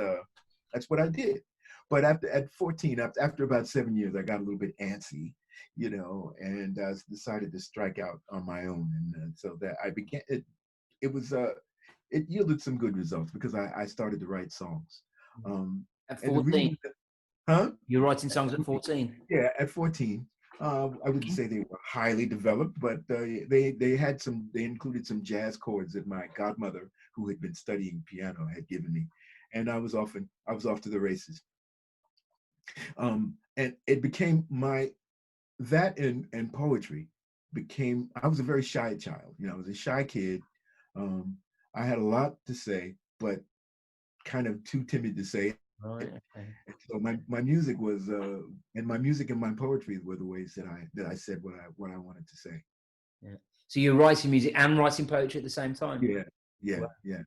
what I did. But at 14, after about 7 years, I got a little bit antsy, you know, and I decided to strike out on my own, and so that I began. It yielded some good results because I started to write songs. At 14, huh? You're writing songs at 14. Yeah, at 14. I wouldn't say they were highly developed, but they included some jazz chords that my godmother, who had been studying piano, had given me, and I was off to the races. And it became my that and poetry became. I was a very shy child. You know, I was a shy kid. Um, I had a lot to say, but kind of too timid to say Right. it. Okay. And so my music was and my music and my poetry were the ways that I said what I wanted to say. Yeah. So you're writing music and writing poetry at the same time. Yeah, yeah, Wow. yeah.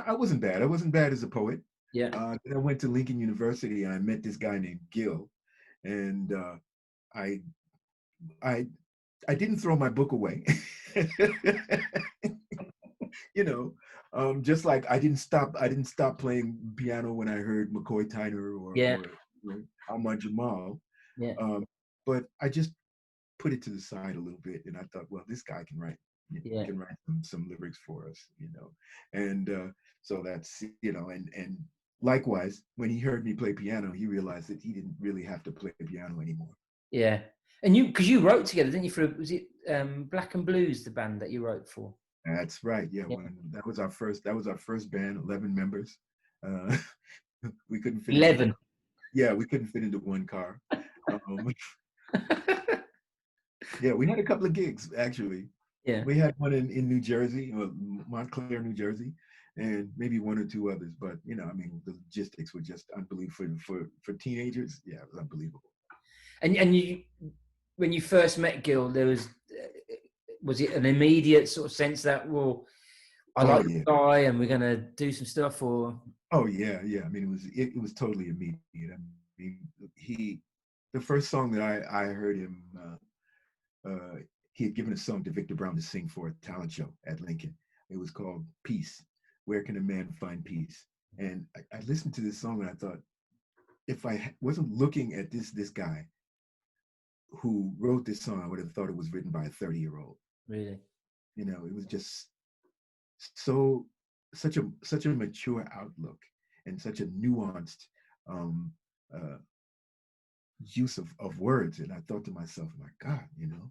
I wasn't bad. I wasn't bad as a poet. Yeah. Then I went to Lincoln University and I met this guy named Gil, and I I I didn't throw my book away. You know, just like I didn't stop playing piano when I heard McCoy Tyner Yeah. or Ahmad Jamal. Yeah. Um, but I just put it to the side a little bit, and I thought, well, this guy Yeah. can write some lyrics for us, you know. And so that's, you know, and likewise, when he heard me play piano, he realized that he didn't really have to play piano anymore. Yeah. And because you wrote together, didn't you? For was it Black and Blues, the band that you wrote for? That's right. Yeah, Yeah. when that was our first band, 11 members. Uh, we couldn't fit into 11. yeah, we couldn't fit into one car. Um, yeah, we had a couple of gigs actually. Yeah. We had one in New Jersey, Montclair, New Jersey, and maybe one or two others. But you know, I mean, the logistics were just unbelievable for teenagers. Yeah, it was unbelievable. And you, when you first met Gil, there was it an immediate sort of sense that, well, I Oh like yeah, the guy and we're gonna do some stuff, or oh yeah, yeah. I mean, it was totally immediate. I mean, the first song that I heard him. He had given a song to Victor Brown to sing for a talent show at Lincoln. It was called Peace. Where can a man find peace? And I listened to this song and I thought, if I wasn't looking at this guy who wrote this song, I would have thought it was written by a 30-year-old. really? You know, it was just so such a mature outlook and such a nuanced um, uh, use of words. And I thought to myself, my God, you know,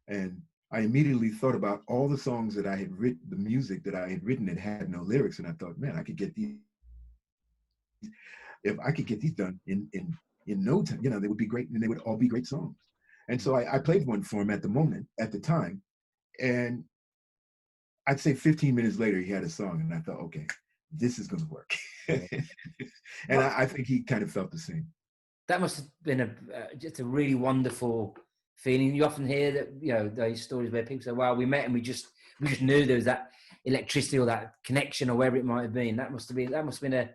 and I immediately thought about all the songs that I had written, the music that I had written that had no lyrics, and I thought, man, I could get these if I could get these done in no time. You know, they would be great, and they would all be great songs. And so I played one for him at the time, and I'd say 15 minutes later he had a song, and I thought, okay, this is going to work. Yeah. And I think he kind of felt the same. That must have been just a really wonderful feeling. You often hear that, you know, those stories where people say, "Wow, we met and we just knew there was that electricity or that connection or wherever it might have been." That must have been a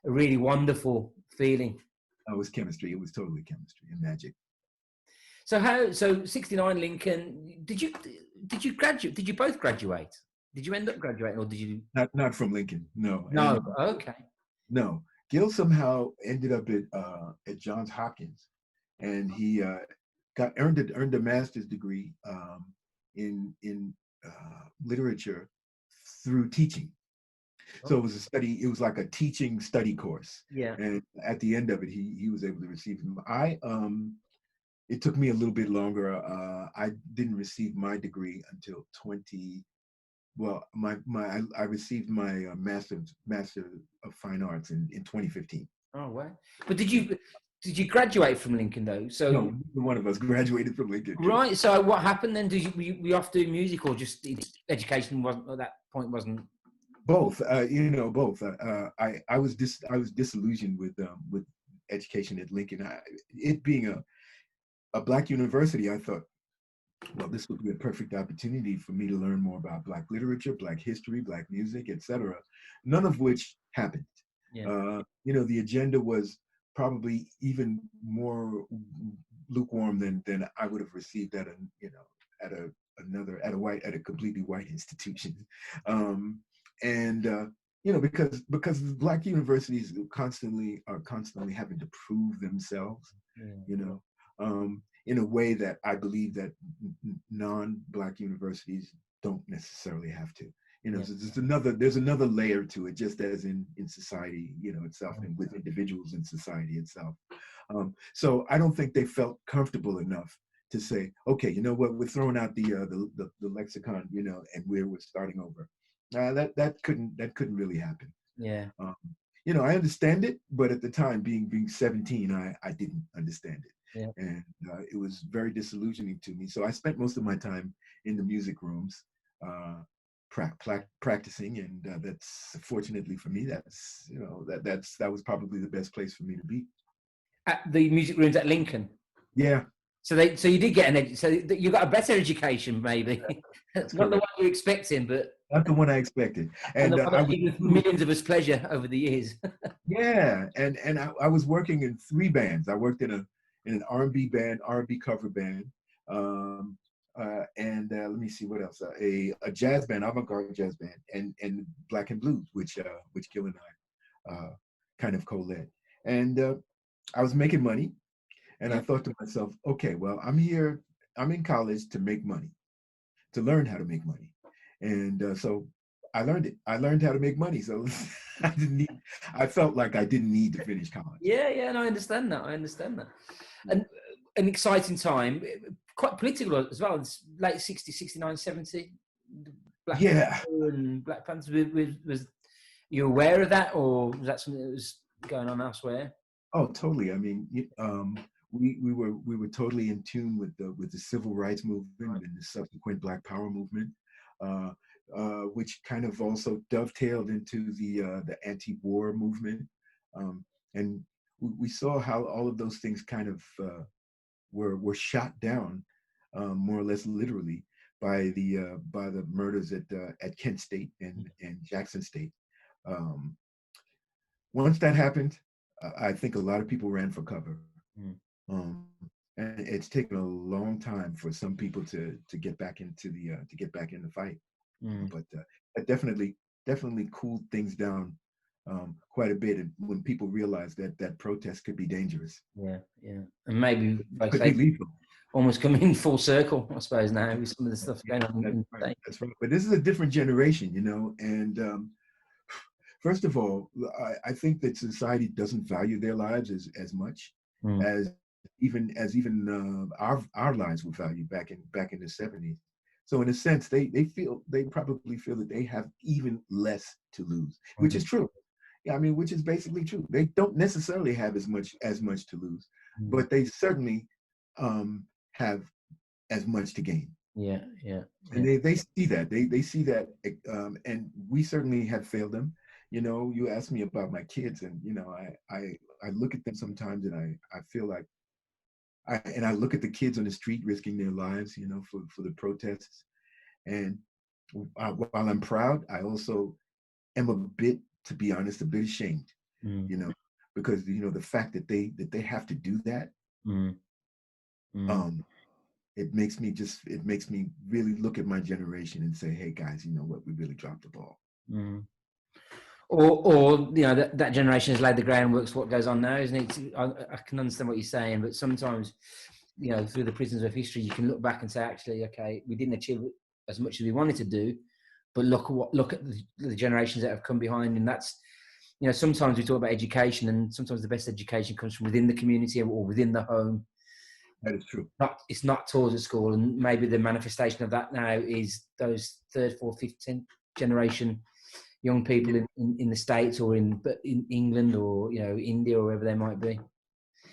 really wonderful feeling. It was chemistry. It was totally chemistry and magic. So 69 Lincoln. Did you graduate? Did you both graduate? Did you end up graduating, or did you? Not from Lincoln, no. No. And Okay. no, Gil somehow ended up at Johns Hopkins, and he earned a master's degree in literature through teaching. So it was a study. It was like a teaching study course, Yeah. and at the end of it, he was able to receive him. It took me a little bit longer. I didn't receive my degree until 20. Well, I received my master of fine arts in 2015. Oh wow! But did you graduate from Lincoln though? So No, neither one of us graduated from Lincoln. right. So what happened then? Did you off doing music, or just education wasn't at that point wasn't? Both, you know, both. I was disillusioned with education at Lincoln. It being a Black university, I thought, well, this would be a perfect opportunity for me to learn more about Black literature, Black history, Black music, etc. None of which happened. Yeah. You know, the agenda was probably even more lukewarm than I would have received at at a completely white institution. Um, and you know, because Black universities are constantly having to prove themselves. Yeah. You know. In a way that I believe that non-Black universities don't necessarily have to. You know, Yeah. so there's another layer to it, just as in society, you know, itself, and with individuals in society itself. So I don't think they felt comfortable enough to say, okay, you know what, we're throwing out the lexicon, and we're starting over. That couldn't really happen. Yeah. I understand it, but at the time, being 17, I didn't understand it, Yeah. and it was very disillusioning to me. So I spent most of my time in the music rooms, practicing, and that's, fortunately for me, that's that was probably the best place for me to be. At the music rooms at Lincoln. Yeah. So you did get so you got a better education, maybe. That's not the one you're expecting, but not the one I expected. And And the one that gave millions of us pleasure over the years. Yeah, and I was working in 3 bands. I worked in an R&B band, R&B cover band, and let me see what else. A jazz band, avant-garde jazz band, and Black and Blues, which Gil and I kind of co-led. And I was making money. And I thought to myself, okay, well, I'm in college to make money, to learn how to make money. And so I learned it. I learned how to make money. So I felt like I didn't need to finish college. Yeah, and I understand that. And an exciting time, quite political as well. It's late 60s, 69, 70. Black Panther and Black Panther. Was you aware of that, or was that something that was going on elsewhere? Oh, totally. I mean, we were totally in tune with the civil rights movement and the subsequent Black Power movement, which kind of also dovetailed into the anti-war movement, and we saw how all of those things kind of were shot down, more or less literally, by the murders at Kent State and Jackson State. Once that happened, I think a lot of people ran for cover. And it's taken a long time for some people to get back into the fight. But it definitely cooled things down quite a bit, and when people realized that protest could be dangerous. Yeah, and maybe could be lethal. Almost coming full circle, I suppose, now with some of the stuff going on. That's right. But this is a different generation, and first of all, I think that society doesn't value their lives as much as even our lives were valued back in the 70s. So in a sense, they probably feel that they have even less to lose, which is true. Yeah, I mean, which is basically true. They don't necessarily have as much to lose, but they certainly have as much to gain. Yeah. And they see that. They see that, and we certainly have failed them. You ask me about my kids, and I look at them sometimes, and I feel like I look at the kids on the street risking their lives, for the protests. And while I'm proud, I also am a bit, to be honest, a bit ashamed, because the fact that they have to do that, it makes me really look at my generation and say, hey guys, you know what, we really dropped the ball. Or that generation has laid the groundwork for what goes on now, isn't it? I can understand what you're saying, but sometimes, through the prisons of history, you can look back and say, actually, okay, we didn't achieve as much as we wanted to do, but look at the generations that have come behind, and that's, sometimes we talk about education, and sometimes the best education comes from within the community or within the home. That is true. It's not taught at school, and maybe the manifestation of that now is those 3rd, 4th, 5th, 10th generation young people in the States or in England or India or wherever they might be.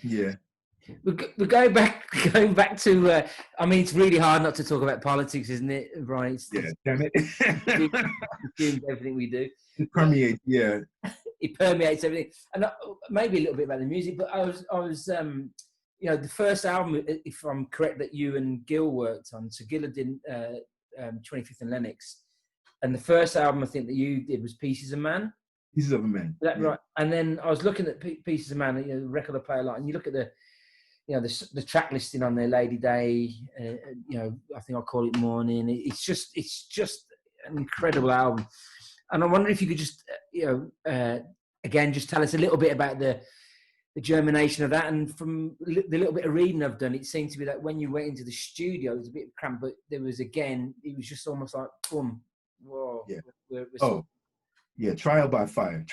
Yeah. We're going back to. I mean, it's really hard not to talk about politics, isn't it, Brian? Damn it. It everything we do. It permeates. Yeah. It permeates everything, and maybe a little bit about the music. But I was the first album, if I'm correct, that you and Gil worked on. So Gil did 25th and Lennox. And the first album I think that you did was Pieces of Man. Pieces of a Man. Is that right? And then I was looking at Pieces of Man, the record I play a lot, and you look at the track listing on there, Lady Day, I think I'll Call It Morning. It's just an incredible album. And I wonder if you could just, again, just tell us a little bit about the germination of that. And from the little bit of reading I've done, it seemed to be that when you went into the studio, it was a bit cramped, but there was, again, it was just almost like, boom. Whoa. Yeah. Trial by fire.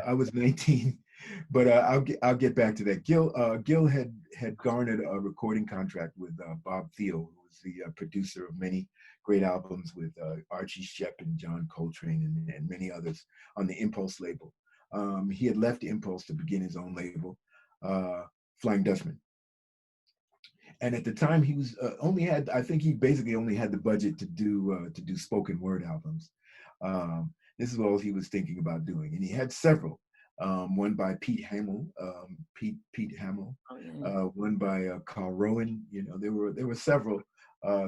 I was 19 But I'll get back to that. Gil had garnered a recording contract with Bob Thiel, who was the producer of many great albums with Archie Shepp and John Coltrane and many others on the Impulse label. He had left Impulse to begin his own label, Flying Dutchman. And at the time, he was I think he basically only had the budget to do spoken word albums. This is all he was thinking about doing, and he had several. One by Pete Hamill, Pete Hamill, one by Carl Rowan. You know, there were several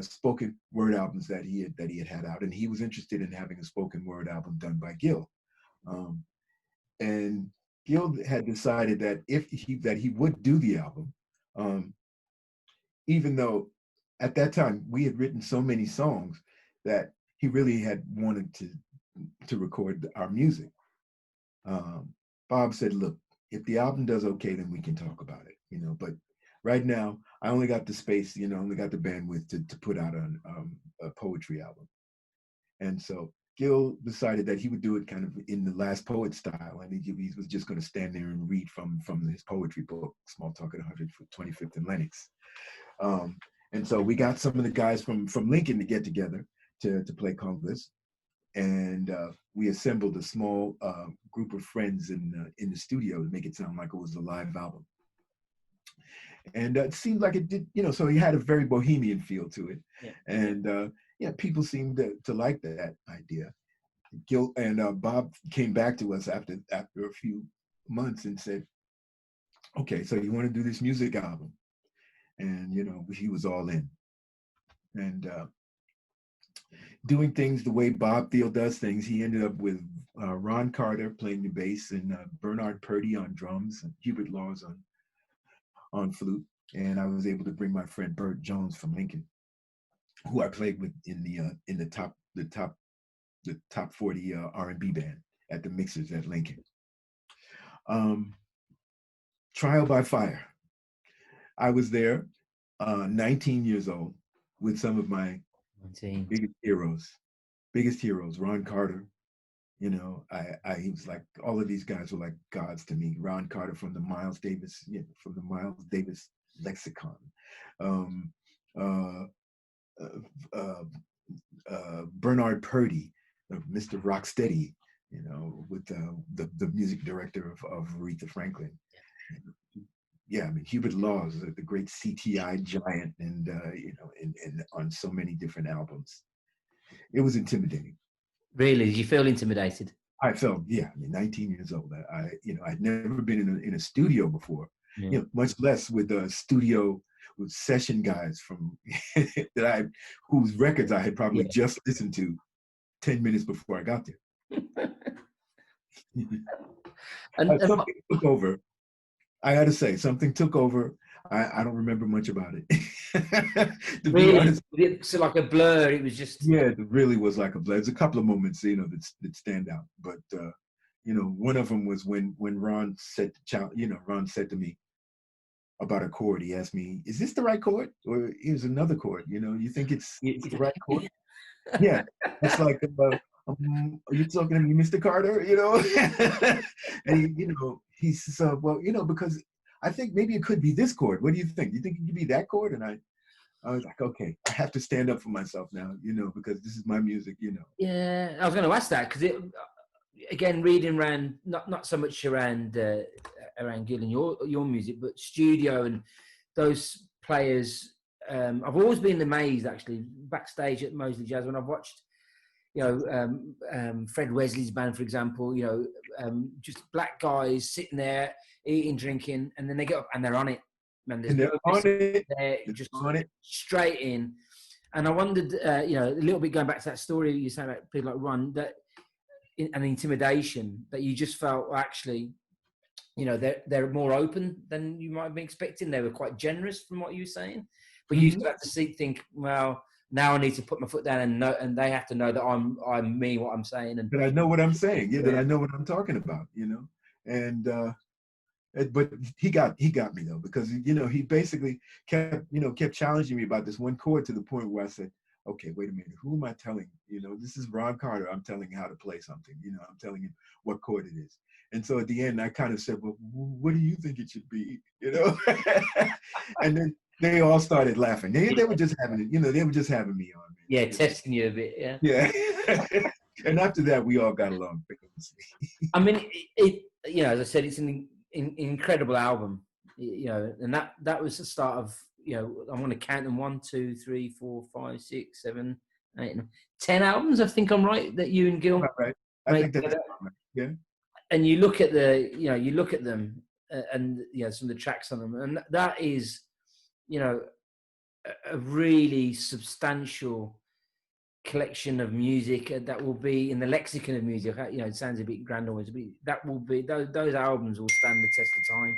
spoken word albums that he had out, and he was interested in having a spoken word album done by Gil. And Gil had decided that he would do the album, even though at that time we had written so many songs that he really had wanted to record our music. Bob said, "Look, if the album does okay, then we can talk about it, you know. But right now, I only got the space, you know, only got the bandwidth to put out a poetry album." And so Gil decided that he would do it kind of in the Last Poet style, and he was just going to stand there and read from his poetry book, Small Talk at 125th and Lenox. And so we got some of the guys from Lincoln to get together to play congas. And we assembled a small group of friends in the studio to make it sound like it was a live album. And it seemed like it did, you know, so he had a very bohemian feel to it. Yeah. And people seemed to like that idea. Gil and Bob came back to us after a few months and said, "Okay, so you want to do this music album?" And, you know, he was all in. And doing things the way Bob Thiel does things, he ended up with Ron Carter playing the bass and Bernard Purdy on drums and Hubert Laws on flute. And I was able to bring my friend Bert Jones from Lincoln, who I played with in the top 40 R&B band at the mixers at Lincoln. Trial by Fire. I was there, 19 years old, with some of my biggest heroes, Ron Carter. You know, he was like, all of these guys were like gods to me. Ron Carter from the Miles Davis lexicon. Bernard Purdy, Mr. Rocksteady, you know, with the music director of Aretha Franklin. Yeah, I mean, Hubert Laws, the great CTI giant, and you know, and on so many different albums. It was intimidating. Really? Did you feel intimidated? I felt, yeah. I mean, 19 years old. I'd never been in a studio before. Yeah. You know, much less with a studio with session guys from whose records I had probably just listened to 10 minutes before I got there. Something took over. I got to say, something took over. I don't remember much about it. To really? Be honest, it's like a blur. It was just. Yeah, it really was like a blur. There's a couple of moments, you know, that stand out. But you know, one of them was when Ron said to me about a chord. He asked me, "Is this the right chord, or here's another chord? You know, you think it's the right chord?" Yeah, it's like, are you talking to me, Mr. Carter? You know, and he says, "Well, you know, because I think maybe it could be this chord. What do you think? You think it could be that chord?" And I was like, okay, I have to stand up for myself now, you know, because this is my music, you know. Yeah, I was going to ask that because again, reading around, not so much around Gil and your music, but studio and those players. I've always been amazed, actually, backstage at Mosley Jazz when I've watched, you know, Fred Wesley's band, for example, you know, just black guys sitting there eating, drinking, and then they get up and they're on it. And they're on it. They're just on it straight in. And I wondered, you know, a little bit going back to that story you said about people like Ron, that and the intimidation that you just felt, well, actually, you know, they're more open than you might have been expecting. They were quite generous from what you were saying, but you still have to think, well, now I need to put my foot down and know, and they have to know that I'm me, what I'm saying, and that I know what I'm saying. Yeah, that I know what I'm talking about. You know, and. But he got me though, because, you know, he basically kept challenging me about this one chord to the point where I said, okay, wait a minute, who am I telling? You know, this is Ron Carter. I'm telling how to play something. You know, I'm telling him what chord it is. And so at the end, I kind of said, well, what do you think it should be? You know, and then they all started laughing. They were just having it. You know, they were just having me on. Man. Yeah, You testing you a bit. Yeah. know? Yeah. And after that, we all got along famously. I mean, it you know, as I said, it's an incredible album. You know, and that was the start of, you know, I'm going to count them: 1, 2, 3, 4, 5, 6, 7, 8, 10 albums. I think I'm right that you and Gil All right. I made think that's together. right. Yeah. And you look at you look at them, and you know, some of the tracks on them, and that is, you know, a really substantial collection of music that will be in the lexicon of music. You know, it sounds a bit grand always, but that will be, those albums will stand the test of time.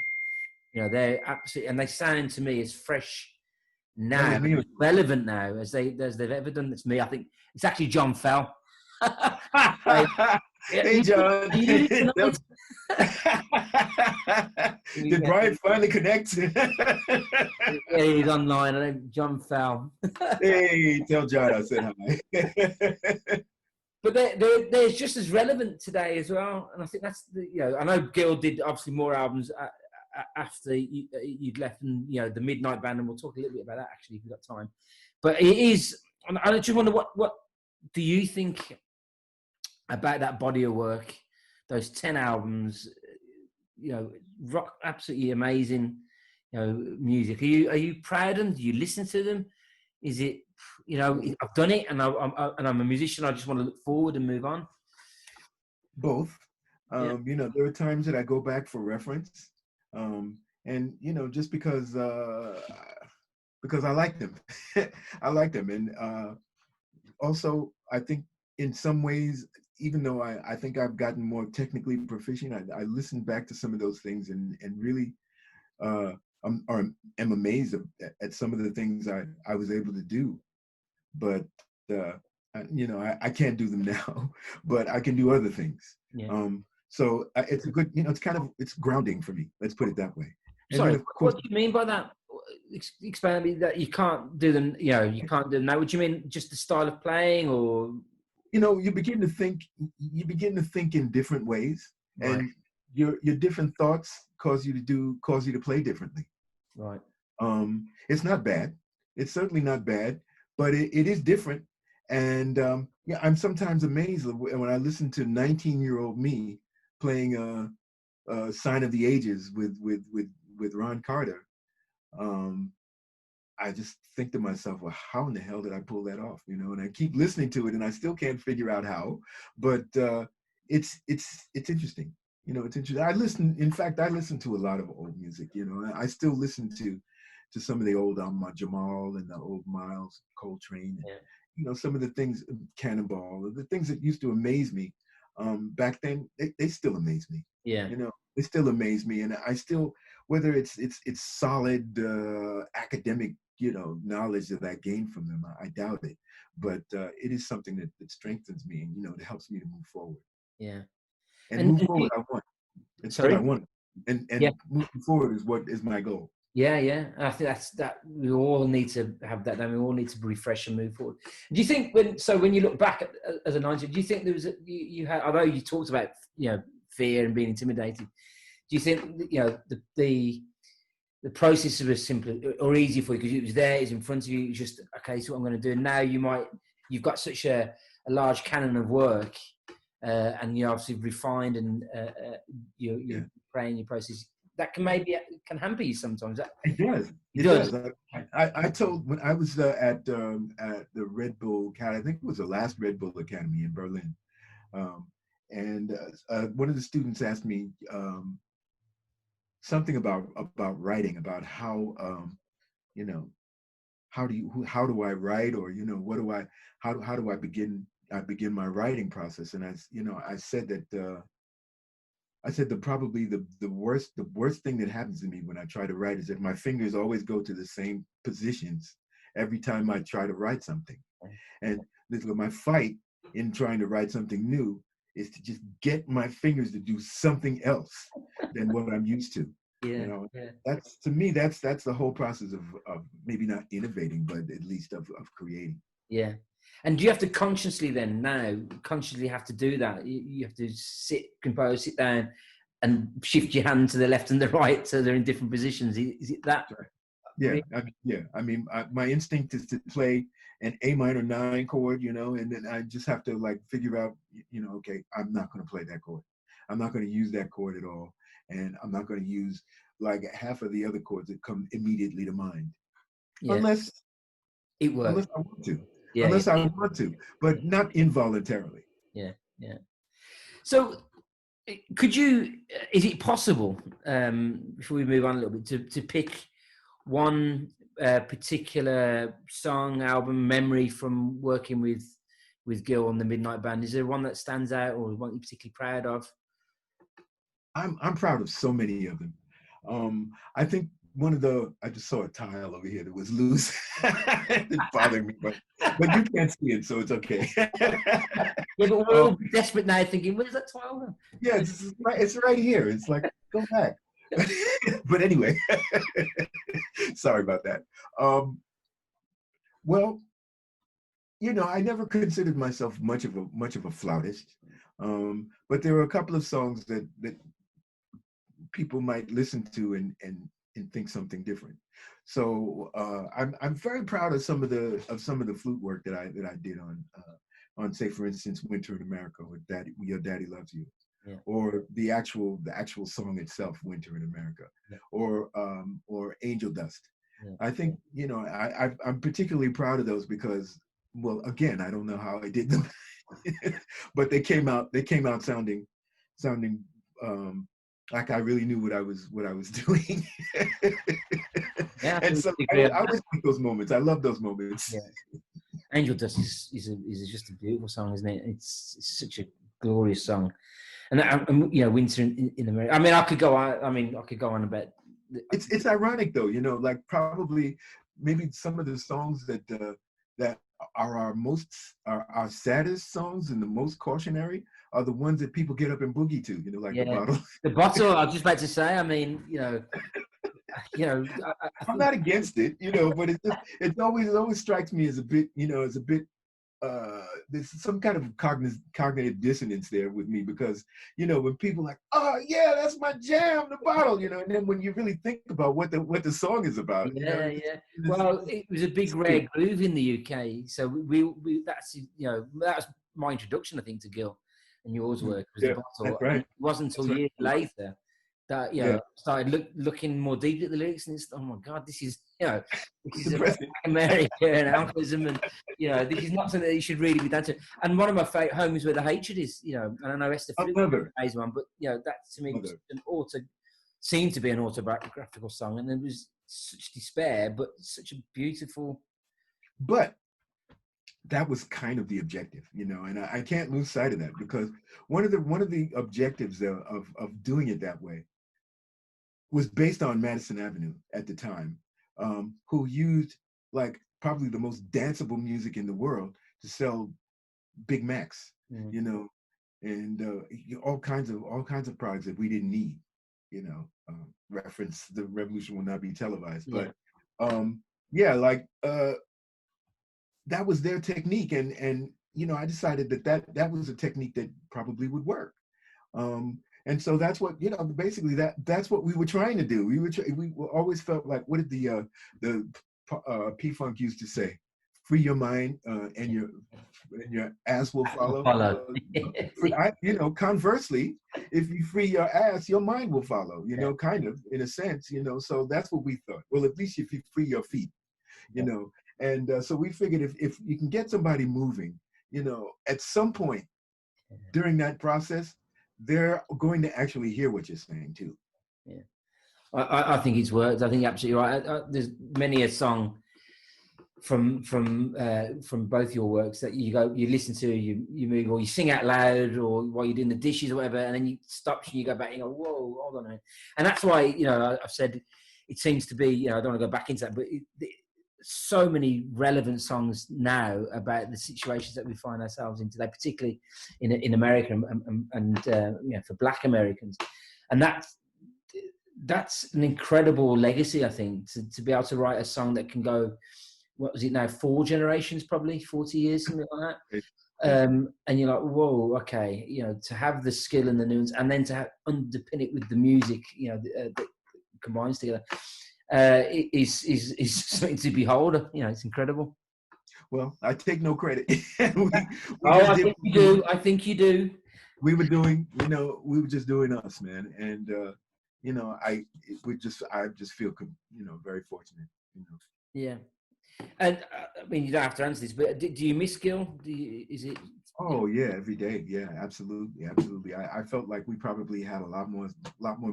You know, they're absolutely, and they sound to me as fresh now, as relevant now as they've ever done. It's me. I think it's actually John Fell. Hey, John. Did Brian finally connect? Yeah, he's online. I know John Fell. Hey, tell John I said hi. But they're just as relevant today as well. And I think that's the, you know, I know Gil did obviously more albums after you'd left, and you know, the Midnight Band, and we'll talk a little bit about that actually if we've got time. But it is, I just wonder what do you think about that body of work, those 10 albums, you know, rock, absolutely amazing, you know, music. Are you proud of them? Do you listen to them? Is it, you know, I've done it, and I'm a musician, I just want to look forward and move on? Both. Yeah. You know, there are times that I go back for reference, and you know, just because I like them. I like them, and also I think in some ways, even though I think I've gotten more technically proficient, I listen back to some of those things and really am amazed at some of the things I was able to do. But you know, I can't do them now, but I can do other things. Yeah. So it's a good, you know, it's grounding for me. Let's put it that way. And Sorry, then, of course, what do you mean by that? Explain me that you can't do them. You know, you can't do them now. What do you mean? Just the style of playing, or? you know, you begin to think in different ways, Right. and your different thoughts cause you to play differently. Right. It's not bad. It's certainly not bad, but it is different. And yeah, I'm sometimes amazed when I listen to 19-year-old me playing Sign of the Ages with Ron Carter. I just think to myself, well, how in the hell did I pull that off? You know, and I keep listening to it, and I still can't figure out how. But it's interesting. You know, it's interesting. In fact, I listen to a lot of old music. You know, I still listen to some of the old Jamal and the old Miles Coltrane. And, Yeah. you know, some of the things, Cannonball, the things that used to amaze me back then, they still amaze me. Yeah. You know, they still amaze me, and I still, whether it's solid academic, you know, knowledge that I gained from them, I doubt it, but it is something that strengthens me, and you know, it helps me to move forward. Yeah. And move forward, I want. It's Sorry? what I want, and Yeah. moving forward is what is my goal. Yeah, yeah. I think that we all need to have that. And we all need to refresh and move forward. Do you think when you look back as a 19, do you think there was you had? I know you talked about, you know, fear and being intimidated. Do you think, you know, the process was simpler or easy for you because it was there, it's in front of you, it's just, okay, so what I'm going to do now? You've got such a large canon of work, and you're obviously refined, and you're praying your process. That can hamper you sometimes. It does. It does. I told, when I was at the Red Bull Academy, I think it was the last Red Bull Academy in Berlin, and one of the students asked me something about writing, about how you know, how do I write, or you know, how do I begin my writing process, and I said that. I said that probably the worst thing that happens to me when I try to write is that my fingers always go to the same positions every time I try to write something. And my fight in trying to write something new is to just get my fingers to do something else than what I'm used to. Yeah, you know, yeah. That's, to me, that's the whole process of maybe not innovating, but at least of creating. Yeah. And do you have to consciously have to do that? You have to compose, sit down and shift your hand to the left and the right so they're in different positions. Is it that? Yeah, my instinct is to play an A minor 9 chord, and then I just have to like figure out, okay, I'm not going to play that chord. I'm not going to use that chord at all. And I'm not going to use like half of the other chords that come immediately to mind. Yeah. Unless it works. Unless I want to. Yeah, unless I want to, but not involuntarily. Yeah. So is it possible, before we move on a little bit, to pick one particular song, album, memory from working with Gil on the Midnight Band? Is there one that stands out or one you're particularly proud of? I'm proud of so many of them. I think I just saw a tile over here that was loose. It's bothering me, but you can't see it, so it's okay. Yeah, but we're all desperate now thinking, where's that tile then? Yeah, it's right here. It's like, go back. But anyway, sorry about that. Well, I never considered myself much of a flautist. But there were a couple of songs that people might listen to and think something different. So I'm very proud of some of the flute work that I did on, say, for instance, Winter in America, with Your Daddy Loves You. Yeah. Or the actual song itself, Winter in America. Yeah. Or Angel Dust. Yeah. I think I'm particularly proud of those because, well, again, I don't know how I did them, but they came out sounding like I really knew what I was doing. Yeah, and so I always like those moments. I love those moments. Yeah. Angel Dust is just a beautiful song, isn't it? It's such a glorious song. And Winter in America. I mean, I could go on about. It's ironic though, like probably maybe some of the songs that are our saddest songs and the most cautionary are the ones that people get up and boogie to, like The Bottle. The Bottle. I was just about to say. I mean, I'm not against it, but it always strikes me as a bit, there's some kind of cognitive dissonance there with me because, when people are like, oh yeah, that's my jam, The Bottle, and then when you really think about what the song is about. Yeah. Well, it was a big rare groove in the UK. So we that's, that was my introduction, I think, to Gil and yours work was The Bottle. Right. It wasn't until years later that started looking more deeply at the lyrics, and it's, oh my God, this is about America and alcoholism, and this is not something that you should really be done to. And one of my favorite, Home Is Where the Hatred Is, and I know Esther plays one, but that to me seemed to be an autobiographical song, and there was such despair, but such a beautiful. But that was kind of the objective, and I can't lose sight of that because one of the objectives of doing it that way was based on Madison Avenue at the time, who used like probably the most danceable music in the world to sell Big Macs, and all kinds of products that we didn't need, reference The Revolution Will Not Be Televised, but that was their technique, and I decided that was a technique that probably would work. And so that's what, basically that's what we were trying to do. We always felt like, what did the P-Funk used to say? Free your mind and your ass will follow. Conversely, if you free your ass, your mind will follow, kind of, in a sense, so that's what we thought. Well, at least if you free your feet, and so we figured if you can get somebody moving, at some point during that process, they're going to actually hear what you're saying too. Yeah, I think it's worked. I think you're absolutely right. There's many a song from both your works that you listen to, you move, or you sing out loud, or while you're doing the dishes or whatever, and then you stop and you go back and you go, whoa, hold on a minute. And that's why I've said it seems to be, I don't want to go back into that, but so many relevant songs now about the situations that we find ourselves in today, particularly in America and for Black Americans, and that's an incredible legacy, I think, to be able to write a song that can go what was it now, 4 generations, probably 40 years, something like that. Basically. And you're like, whoa, okay, you know, to have the skill and the nuance, and then to underpin it with the music, you know, that combines together, is something to behold. You know, it's incredible. Well, I take no credit. we Oh, just I did. think you do. I think you do. We were doing, we were just doing us, man. And I just feel, very fortunate. Yeah. And I mean, you don't have to answer this, but do you miss Gil? Is it? Oh yeah, every day. Yeah, absolutely, absolutely. I felt like we probably had a lot more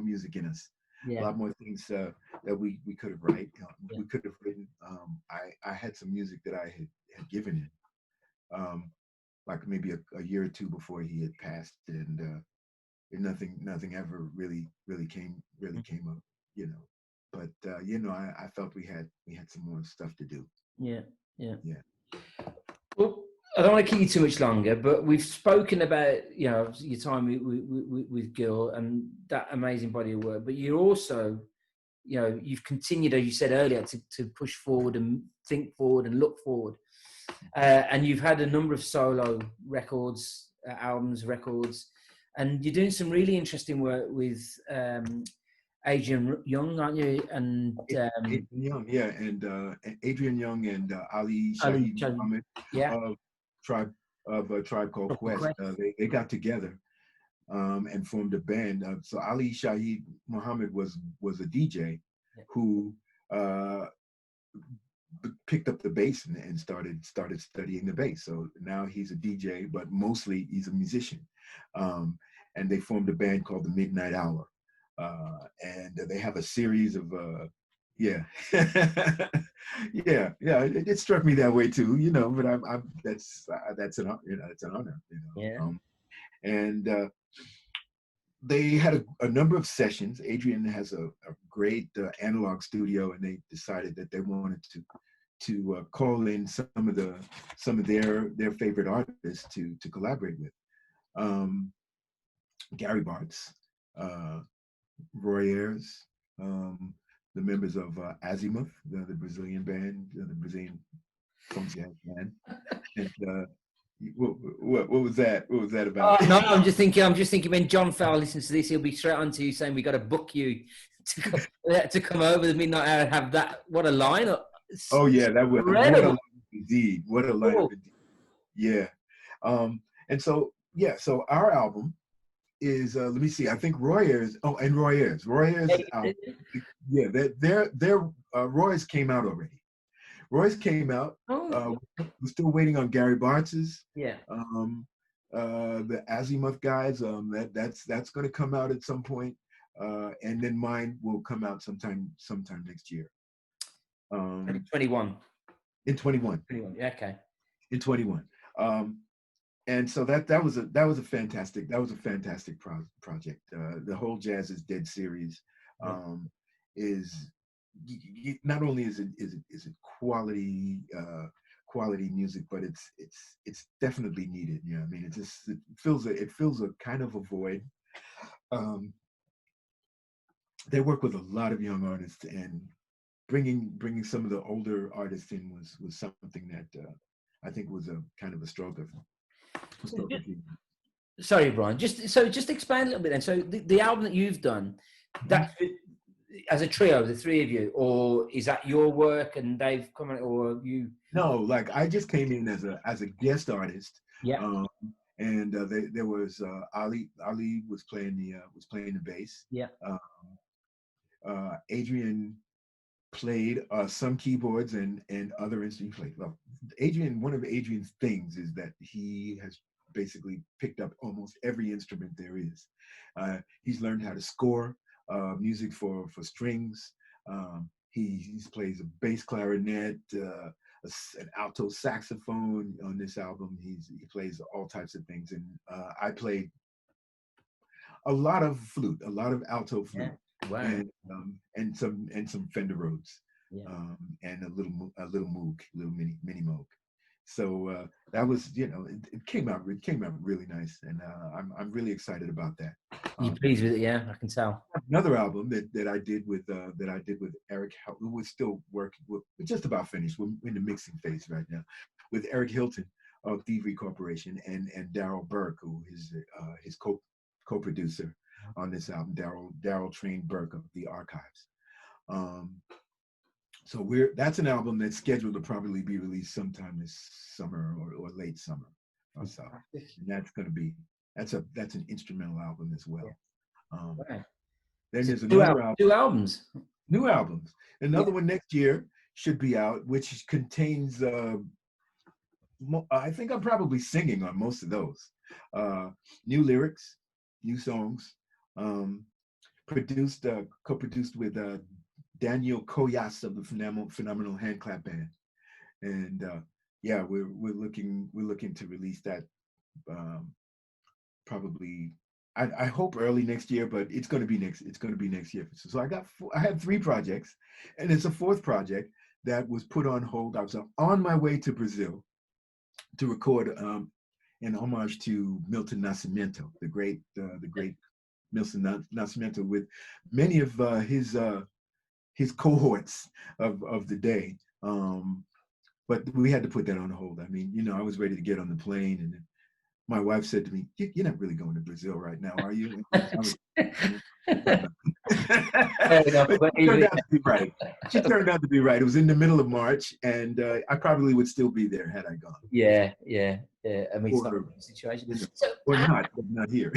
music in us, a Yeah. lot more things that we could have Yeah. we could have written. I had some music that I had given him, like maybe a year or two before he had passed, and nothing ever really came up, you know. But I felt we had some more stuff to do. Yeah. Yeah. Yeah. Well, I don't want to keep you too much longer, but we've spoken about, you know, your time with Gil and that amazing body of work. But you're also, you know, you've continued, as you said earlier, to push forward and think forward and look forward. And you've had a number of solo records, albums, records, and you're doing some really interesting work with Adrian Young, aren't you? And Adrian Young, yeah, and Adrian Young and Ali Ali Shaheed Chan, Muhammad yeah, of Tribe Called Quest. Quest. They got together and formed a band. So Ali Shaheed Muhammad was a DJ who picked up the bass and started studying the bass. So now he's a DJ, but mostly he's a musician. And they formed a band called the Midnight Hour. And they have a series of yeah. yeah, it struck me that way too, but I'm that's an it's an honor, Yeah. And they had a number of sessions. Adrian has a great analog studio, and they decided that they wanted to call in some of their favorite artists to collaborate with. Gary Bartz, Roy Ayers, the members of Azimuth, the Brazilian band, the Brazilian funk jazz band. And what was that? What was that about? No, I'm just thinking when John Farrell listens to this, he'll be straight on to you saying we got to book you to come over the Midnight Hour and have that. What a lineup! Oh yeah, that was what a lineup indeed. What a lineup indeed. Yeah. And so so our album is let me see. I think Roy Ayers. Oh, and Roy Ayers. Yeah, their Roy's came out already. Roy's came out. We're still waiting on Gary Bartz's. Yeah. The Azimuth guys. That's going to come out at some point. And then mine will come out sometime next year. 21. In 21. 21. Yeah, okay. In 21. And so that was a fantastic project. The whole Jazz is Dead series is not only is it quality music, but it's definitely needed. I mean, it fills a kind of a void. They work with a lot of young artists, and bringing some of the older artists in was something that I think was a kind of a stroke of. Sorry, Brian. Just expand a little bit then. So the album that you've done, that as a trio, the three of you, or is that your work and they've come out, or you? No, like I just came in as a guest artist. Yeah. And there was Ali. Ali was playing the bass. Yeah. Adrian played some keyboards and other instruments. He played. Well, Adrian. One of Adrian's things is that he has basically picked up almost every instrument there is. He's learned how to score music for strings. He plays a bass clarinet, an alto saxophone on this album. He plays all types of things, and I played a lot of flute, a lot of alto flute. Yeah. Wow. And some Fender Rhodes, yeah. And a little Moog, little mini Moog. So that was, it came out really nice, and I'm really excited about that. You pleased with it? Yeah, I can tell. Another album that I did with Eric, who was still working, we're just about finished. We're in the mixing phase right now, with Eric Hilton of Thievery Corporation and Daryl Burke, who is his co-producer on this album. Daryl Train Burke of the Archives. So that's an album that's scheduled to probably be released sometime this summer or late summer or so. And that's an instrumental album as well. Right. Then there's another album. 2 albums. New albums. Another one next year should be out, which contains I think I'm probably singing on most of those. New lyrics, new songs. Co-produced with Daniel Koyas of the Phenomenal Handclap Band, and we're looking to release that probably. I hope early next year, but it's going to be next year. So I had 3 projects, and it's a 4th project that was put on hold. I was on my way to Brazil to record an homage to Milton Nascimento, the great Milton Nascimento, with many of his cohorts of the day. But we had to put that on hold. I mean, I was ready to get on the plane, and my wife said to me, "You're not really going to Brazil right now, are you?" She turned out to be right. It was in the middle of March, and I probably would still be there had I gone. Yeah. I mean, it's not a situation. Or not here.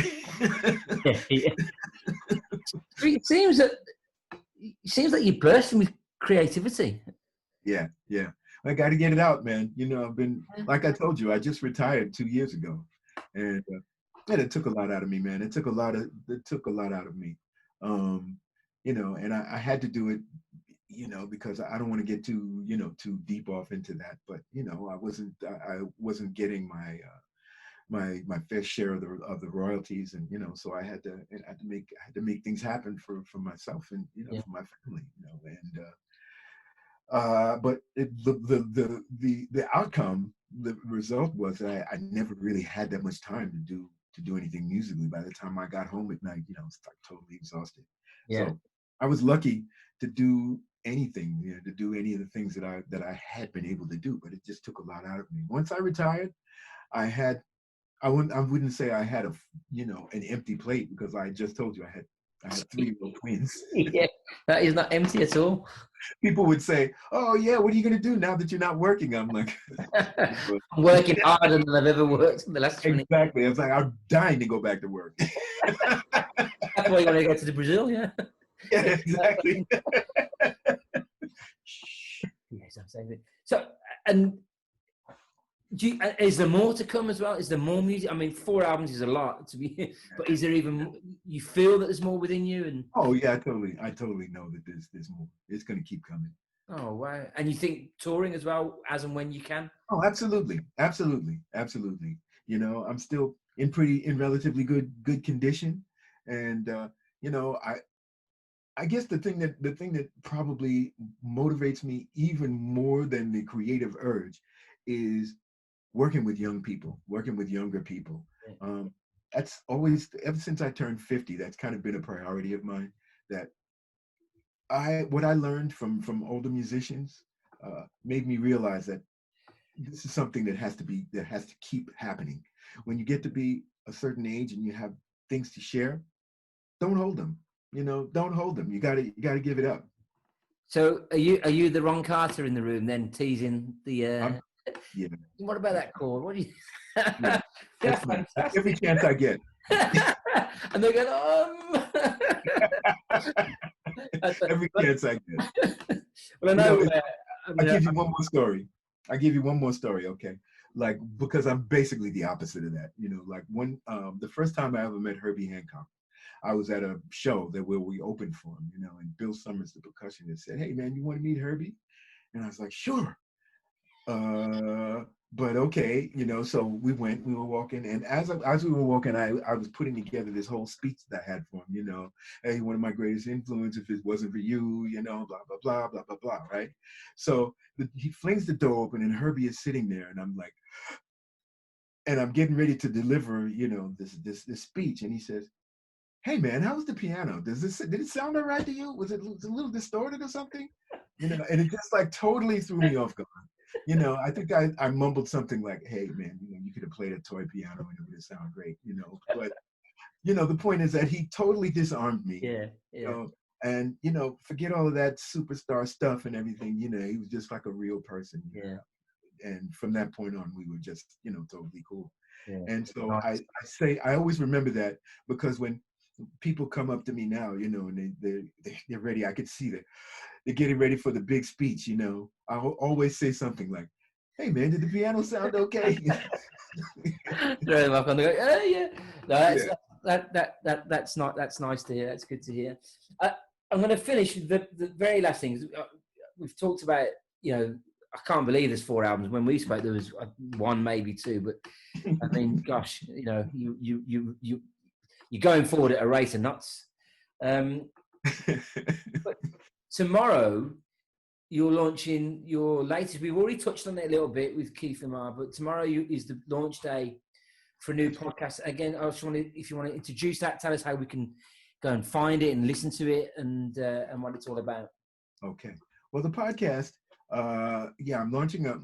It seems that you're bursting with creativity. Yeah. I got to get it out, man. I've been, like I told you, I just retired 2 years ago, and it took a lot out of me, man. It took a lot out of me, and I had to do it, because I don't want to get too deep off into that. But I wasn't getting my fair share of the royalties, and so I had to make things happen for myself and for my family, but the outcome, the result was that I never really had that much time to do anything musically. By the time I got home at night, I was like totally exhausted. Yeah. So I was lucky to do anything, to do any of the things that I had been able to do, but it just took a lot out of me. Once I retired, I wouldn't say I had an empty plate, because I just told you I had 3 little twins. Yeah, that is not empty at all. People would say, "Oh yeah, what are you going to do now that you're not working?" I'm like, I'm working harder than I've ever worked in the last 20 Exactly. I was like, I'm dying to go back to work. That's why you want to go to Brazil, yeah? Yeah, exactly. Yes, I'm saying it. So, and is there more to come as well? Is there more music? I mean, 4 albums is a lot to be, but is there even? You feel that there's more within you? And oh yeah, I totally know that there's more. It's going to keep coming. Oh wow! And you think touring as well, as and when you can? Oh, absolutely. I'm still in relatively good condition, and I guess the thing that probably motivates me even more than the creative urge is working with young people, working with younger people. That's always, ever since I turned 50, that's kind of been a priority of mine. That what I learned from older musicians made me realize that this is something that has to keep happening. When you get to be a certain age and you have things to share, don't hold them. Don't hold them. You gotta give it up. So are you the Ron Carter in the room then, teasing the? Yeah. What about that chord? What do you? Yeah. Every chance I get. And they go, Every chance I get. Well, I know. I'll give you one more story. Okay. Like, because I'm basically the opposite of that. Like the first time I ever met Herbie Hancock, I was at a show where we opened for him, and Bill Summers, the percussionist, said, "Hey man, you want to meet Herbie?" And I was like, "Sure." But okay, so we were walking, and as we were walking, I was putting together this whole speech that I had for him, hey, one of my greatest influence, if it wasn't for you, blah, blah, blah, blah, blah, blah, right? So he flings the door open, and Herbie is sitting there, and I'm like, and I'm getting ready to deliver, this speech, and he says, "Hey man, how's the piano? Did it sound all right to you? Was it a little distorted or something?" And it just like totally threw me off guard. I think I mumbled something like, "Hey man, you could have played a toy piano and it would have sounded great." But the point is that he totally disarmed me. Yeah, yeah. And forget all of that superstar stuff and everything. He was just like a real person. Yeah. And from that point on, we were just totally cool. Yeah. And so Nice. I always remember that, because when people come up to me now, and they're ready, I could see that they're getting ready for the big speech. I'll always say something like, "Hey man, did the piano sound okay?" Throw them up on the go. Oh yeah. No, Yeah. that's nice to hear. That's good to hear. I'm going to finish with the very last things. We've talked about, I can't believe there's 4 albums. When we spoke, there was one, maybe two. But I mean, gosh, you're going forward at a rate of nuts. But tomorrow, you're launching your latest. We've already touched on it a little bit with Keith Lamar, but tomorrow is the launch day for a new podcast. Again, I just wanted, if you want to introduce that, tell us how we can go and find it and listen to it, and what it's all about. Okay. Well, the podcast, I'm launching a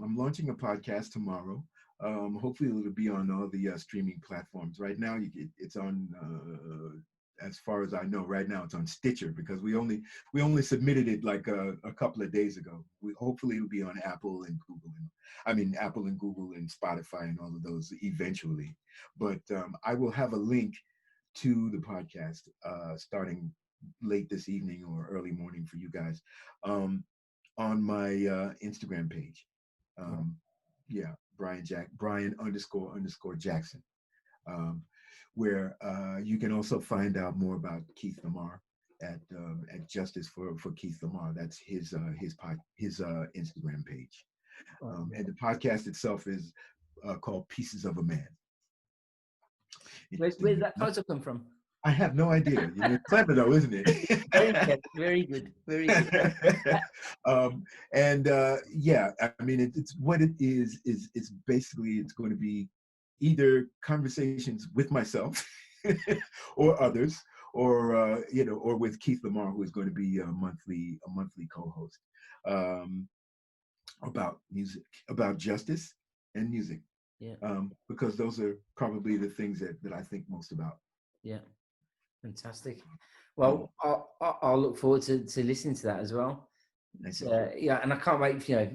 podcast tomorrow. Hopefully it'll be on all the streaming platforms. Right now, it's on, as far as I know, right now it's on Stitcher, because we only submitted it like a couple of days ago. Hopefully it'll be on Apple and Google, Apple and Google and Spotify and all of those eventually. But I will have a link to the podcast starting late this evening or early morning for you guys, on my Instagram page. Brian__Jackson, where you can also find out more about Keith Lamar at Justice for Keith Lamar. That's his Instagram page. And the podcast itself is called Pieces of a Man. Where's that title come from? I have no idea. You're clever though, isn't it? Very good. Very good. It's what it is. It's basically, it's going to be either conversations with myself or others, or with Keith Lamar, who is going to be a monthly co-host, about music, about justice and music. Yeah. Because those are probably the things that I think most about. Yeah. Fantastic. Well, I'll look forward to listening to that as well. And I can't wait for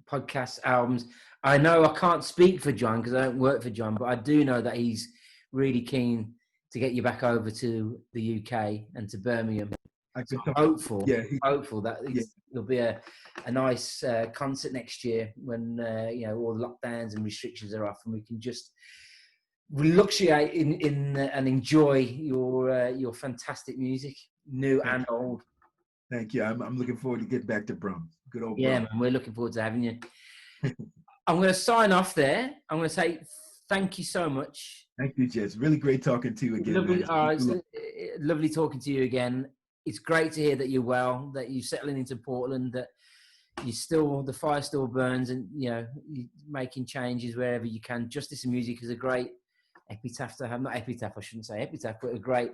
podcasts, albums. I know I can't speak for John because I don't work for John, but I do know that he's really keen to get you back over to the UK and to Birmingham. Hopeful that there'll be a nice concert next year when all the lockdowns and restrictions are off, and we can just luxuriate in and enjoy your fantastic music, new and old. Thank you. I'm looking forward to getting back to Brum. Good old Brum. Yeah, man, we're looking forward to having you. I'm going to sign off there. I'm going to say thank you so much. Thank you, Jez. Really great talking to you again. Lovely talking to you again. It's great to hear that you're well, that you're settling into Portland, that the fire still burns, and you're making changes wherever you can. Justice and Music is a great epitaph to have. Not epitaph, I shouldn't say epitaph, but a great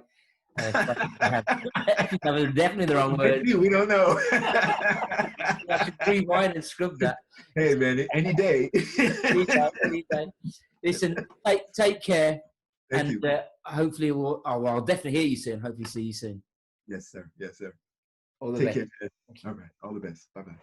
epitaph is definitely the wrong word. We don't know. I should rewind and scrub that. Hey man, any day. any day. Listen, take care. Thank you. Hopefully I'll definitely hear you soon. Hopefully see you soon. Yes, sir. Yes, sir. All the Take best. care. All right. All the best. Bye-bye.